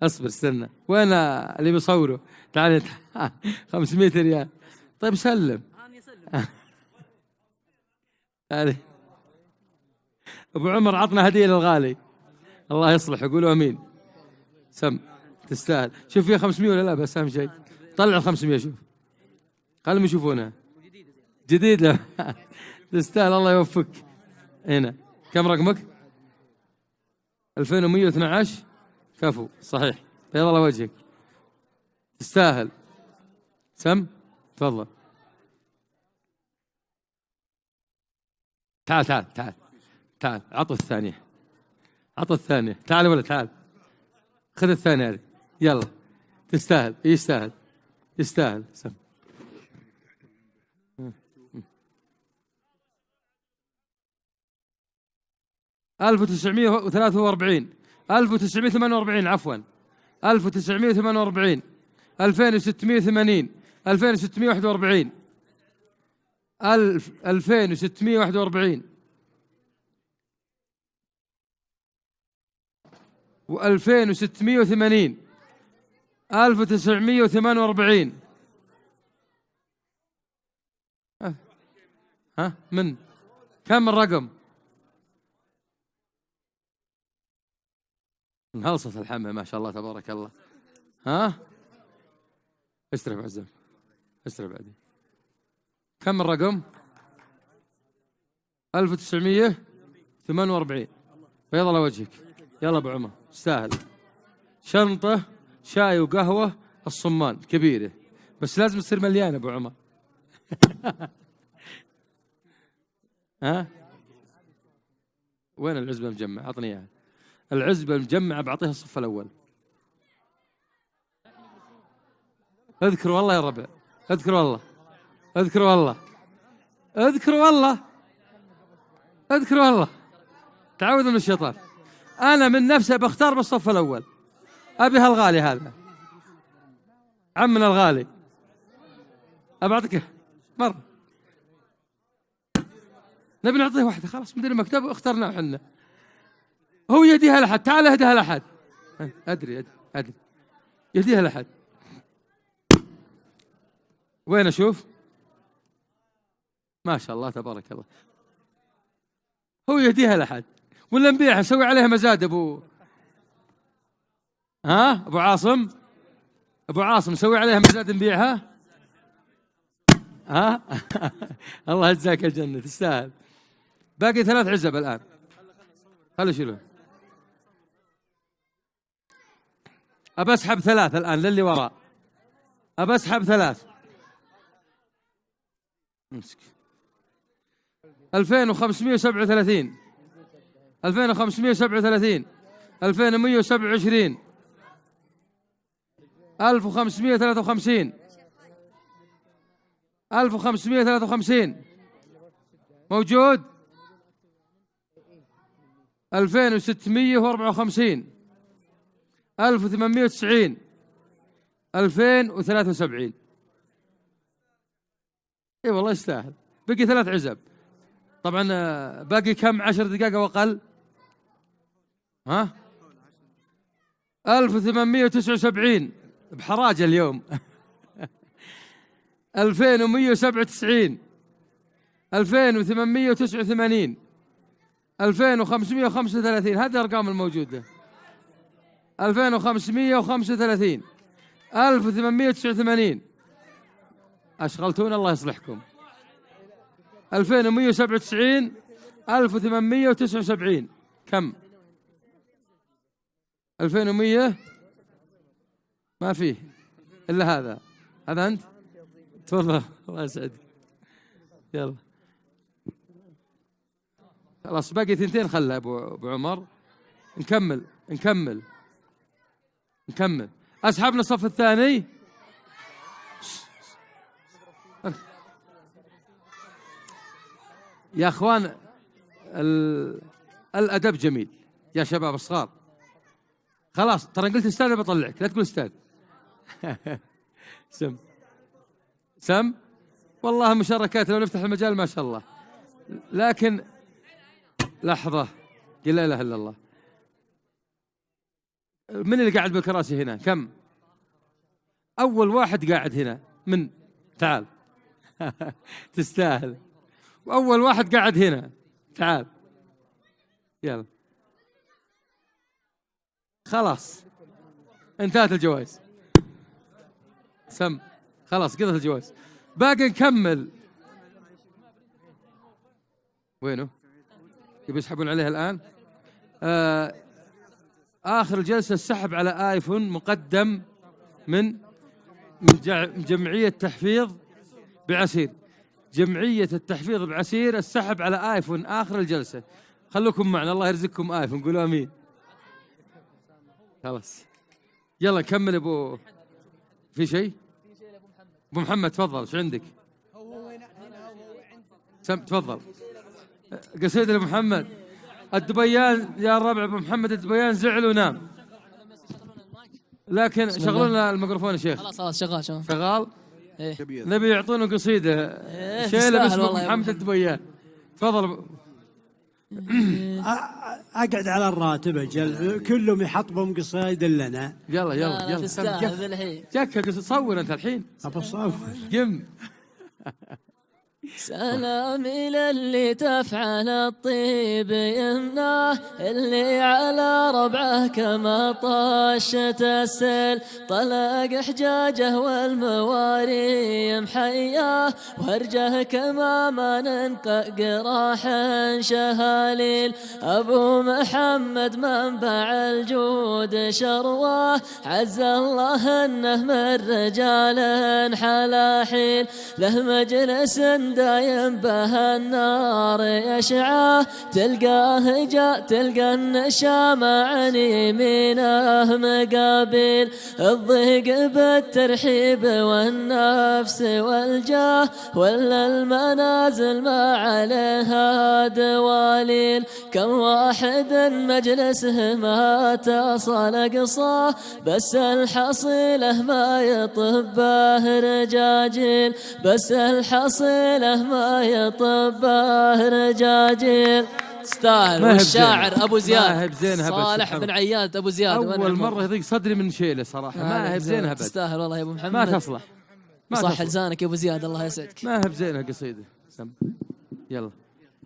أصبر استنى، وين اللي بيصوره؟ تعال 500 ريال. طيب سلم. تعال أبو عمر عطنا هدية للغالي، الله يصلح، يقولوا أمين. سم تستاهل. شوف فيها 500 ولا لا؟ بس أهم شيء طلع 500. شوف خلهم يشوفونها جديد. لا تستاهل، الله يوفقك. هنا كم رقمك؟ 2112. كفو صحيح، بيض الله وجهك، تستاهل. سم تفضل. تعال تعال تعال تعال، عطوا الثانية، عطوا الثانية. تعال ولا تعال، خذ الثانية هذه يلا. تستاهل، يستاهل يستاهل. سم 1943 1948 عفوا 1948 2680 2641 2641 و2680 1948. ها من كم الرقم؟ انهلصت الحمى ما شاء الله تبارك الله. ها استرب عزام، استرب بعدين. كم الرقم؟ 1948. بيض الله وجهك. يلا ابو عمر تستاهل. شنطة شاي وقهوة الصمان كبيرة، بس لازم تصير مليانة ابو عمر. ها وين العزبة مجمع؟ عطني اياها. العزبة المجمعة بعطيها الصف الأول. اذكر والله يا ربع، اذكر والله، اذكر والله، اذكر والله، اذكر والله. تعوذ من الشيطان. أنا من نفسي بختار بالصف الأول. أبي هالغالي هذا، عمنا الغالي. أبعطيك مرة، نبي نعطيه واحدة خلاص مدير المكتب اخترناه احنا. هو يهديها لحد، تعال اهديها لحد. أدري يهديها لحد. وين أشوف؟ ما شاء الله تبارك الله. هو يهديها لحد ولا نبيعها نسوي عليها مزاد. أبو عاصم، أبو عاصم نسوي عليها مزاد نبيعها. الله يجزاك الجنة تستاهل. باقي 3 عزب الآن، خلوا شيلوه. أبى أسحب 3 الآن للي وراء، أبى أسحب 3. امسك. 2537 2537 2127 1553 1553 موجود. 2654 1890 2073. اي والله يستاهل. بقي 3 عزب طبعا. باقي كم؟ 10 دقائق واقل. 1879 بحراجة اليوم. 2197 2889 2535. هذه الأرقام الموجودة. 2535 1889. أشغلتون الله يصلحكم. 2197 1879 كم؟ 2100 ما فيه إلا هذا أنت تفضل الله يسعدك يلا خلاص باقي 2 خلها أبو عمر نكمل أصحابنا الصف الثاني يا أخوان الأدب جميل يا شباب الصغار خلاص ترى قلت استاذ بطلعك لا تقول استاذ سم والله مشاركات لو نفتح المجال ما شاء الله لكن لحظة لا إله إلا الله من اللي قاعد بالكراسي هنا كم أول واحد قاعد هنا من تعال تستاهل وأول واحد قاعد هنا تعال يلا خلاص انتهت الجوائز خلاص قضت الجوائز باقي نكمل وينه يبي يسحبون عليها الآن آخر الجلسة السحب على آيفون مقدم من جمعية تحفيظ بعسير جمعية التحفيظ بعسير السحب على آيفون آخر الجلسة خلوكم معنا الله يرزقكم آيفون قولوا آمين خلاص يلا نكمل أبو في شيء أبو محمد تفضل شو عندك تفضل قصيدة لأبو محمد الدبيان يا الربع أبو محمد الدبيان زعل ونام لكن شغلوا لنا الميكروفون يا شيخ خلاص شغال إيه؟ نبي يعطونا قصيدة شيله باسم محمد الدبيان تفضل اقعد على الراتب اجل كلهم يحطبهم قصايد لنا يلا تستاهل الحين جاك صور انت الحين ابى اصور قم سلامي للي تفعل الطيب يمناه اللي على ربعه كما طشت السيل طلق حجاجه والمواري محياه وهرجه كما ما ننقى قراح شهاليل أبو محمد منبع الجود شرواه عز الله انه من رجال حلاحيل له مجلس دايم به النار يشعاه تلقى النشام عن يمينه مقابل الضيق بالترحيب والنفس والجاه ولا المنازل ما عليها دواليل كم واحد مجلسه ما تصل قصاه بس الحصيله ما يطبه رجاجيل بس الحصيله ما يطبه رجاجيل تستاهل والشاعر ابو زياد صالح بن عياد ابو زياد اول مره يضيق صدري من شيله صراحه ما هي بزينها تستاهل والله يا ابو محمد ما تصلح صح لسانك يا ابو زياد الله يسعدك ما هي بزينها قصيده يلا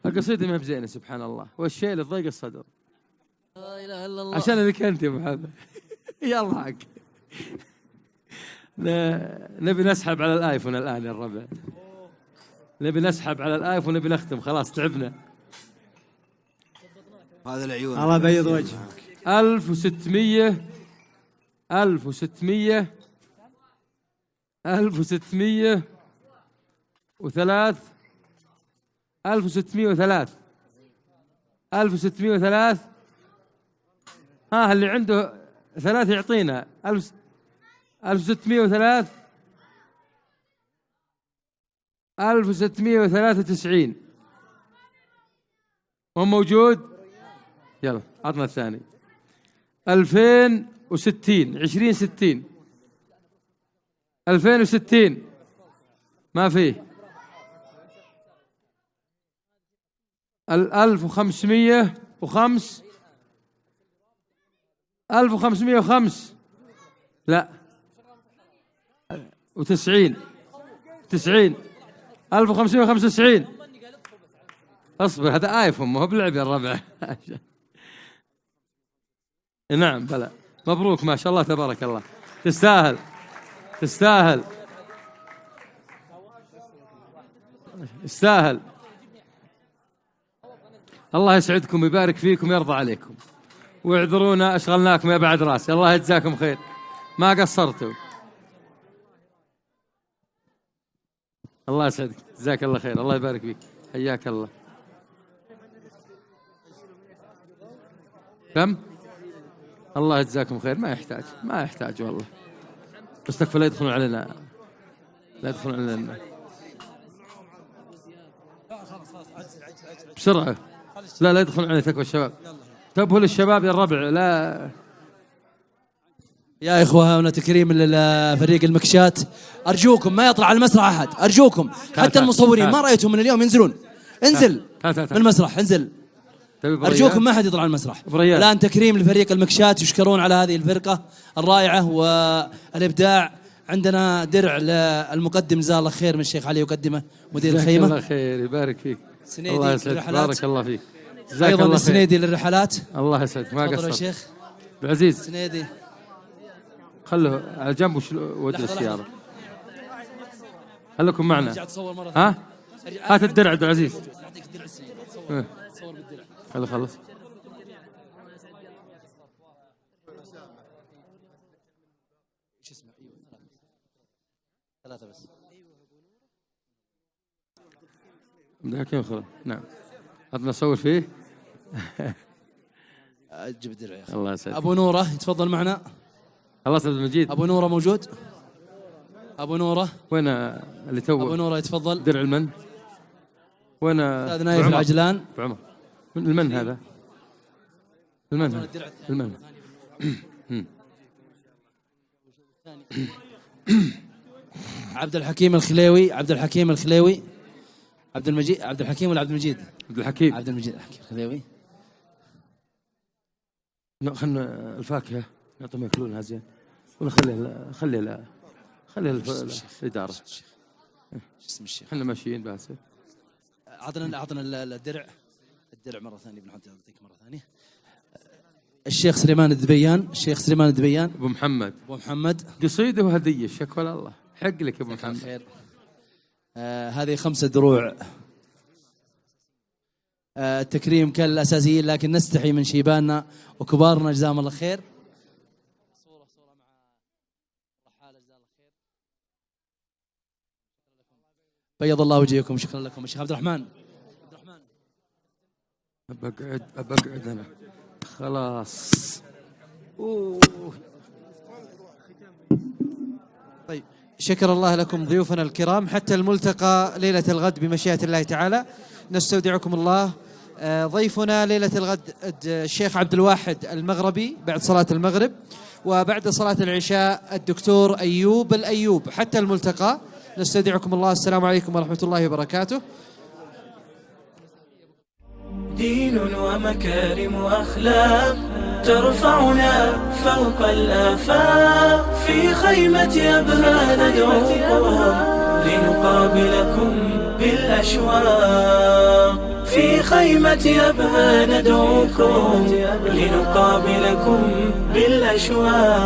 القصيده ما هي بزينه سبحان الله والشيله ضيق الصدر لا اله الا الله عشان انك انت يا ابو محمد يلا حق نبي نسحب على الايفون الان يا الربع نبي نسحب على الايفون نبي نختم خلاص تعبنا هذا العيون الله يبيض وجهك 1600 1603 ها اللي عنده 3 يعطينا 1603 1693 هو موجود يلا عطنا الثاني 2060 2060 2060 ما فيه 1505 1505 لا و90 90 1595 اصبر هذا ايفون ما هو بلعب يا الربع نعم بلى مبروك ما شاء الله تبارك الله تستاهل الله يسعدكم ويبارك فيكم ويرضى عليكم واعذرونا أشغلناكم يا بعد راس. الله يجزاكم خير، ما قصرتوا. الله يسعدك، جزاك الله خير، الله يبارك فيك، حياك الله. كم؟ الله يجزاكم خير. ما يحتاج والله، بس تكفى لا يدخلون علينا، لا يدخلون علينا بسرعة. لا يدخلون علينا، تكفى الشباب. انتبهوا للشباب يا الربع. لا يا إخوة، هنا تكريم لفريق المكشات. أرجوكم ما يطلع على المسرح أحد، أرجوكم. حتى المصورين ما رأيتهم من اليوم ينزلون. انزل من المسرح، انزل. أرجوكم ما حد يطلع على المسرح. الآن تكريم لفريق المكشات، يشكرون على هذه الفرقة الرائعة والإبداع. عندنا درع للمقدم جزاه الله خير من الشيخ علي يقدمه مدير الخيمة. الله خير، يبارك فيك. الله يسعدك، بارك الله فيك. أيضا السنيدي للرحلات. الله يسعدك، ما قصرت. تفضل يا شيخ عزيز. سنيدي خلوه على جنب ودي السيارة. خلكم معنا. ها؟ هات الدرع عبد العزيز. خلو خلص. ثلاثة بس. ذاك خلاص. نعم. عطنا نصور فيه. جيب الدرع يا أخي. الله يسعدك. أبو نورة يتفضل معنا. خلاص عبد المجيد. أبو نورة موجود؟ أبو نورة وين اللي تو؟ أبو نورة يتفضل. درع المن. وين أستاذ نايف العجلان. أبو عمر. المن هذا. المن. عبد الحكيم الخليوي. عبد الحكيم الخليوي. عبد المجيد. عبد الحكيم ولا عبد المجيد؟ عبد الحكيم. عبد المجيد الخليوي. خلنا الفاكهة نعطيهم ياكلونها زين، ولا خلي الإدارة. اسم الشيخ. احنا ماشيين بس. عطنا الدرع مرة ثانية، بنعطيك مرة ثانية. الشيخ سليمان الدبيان. الشيخ سليمان الدبيان. أبو محمد. قصيدة وهدية، شكوى الله. حق لك يا أبو محمد. خير. هذه 5 دروع التكريم كالأساسيين، لكن نستحي من شيباننا وكبارنا جزاهم الله خير. صورة مع رحالة جزاهم الله خير. بيض الله وجهكم. شكرا لكم. الشيخ عبد الرحمن. أبقعد أنا خلاص. طيب، شكر الله لكم ضيوفنا الكرام. حتى الملتقى ليلة الغد بمشيئة الله تعالى. نستودعكم الله. ضيفنا ليلة الغد الشيخ عبد الواحد المغربي بعد صلاة المغرب، وبعد صلاة العشاء الدكتور أيوب الأيوب. حتى الملتقى، نستودعكم الله. السلام عليكم ورحمة الله وبركاته. دين ومكارم وأخلاق ترفعنا فوق الآفاق. في خيمة أبها ندعوكم لنقابلكم بالأشواق. في خيمة أبها ندعوكم لنقابلكم بالأشواق.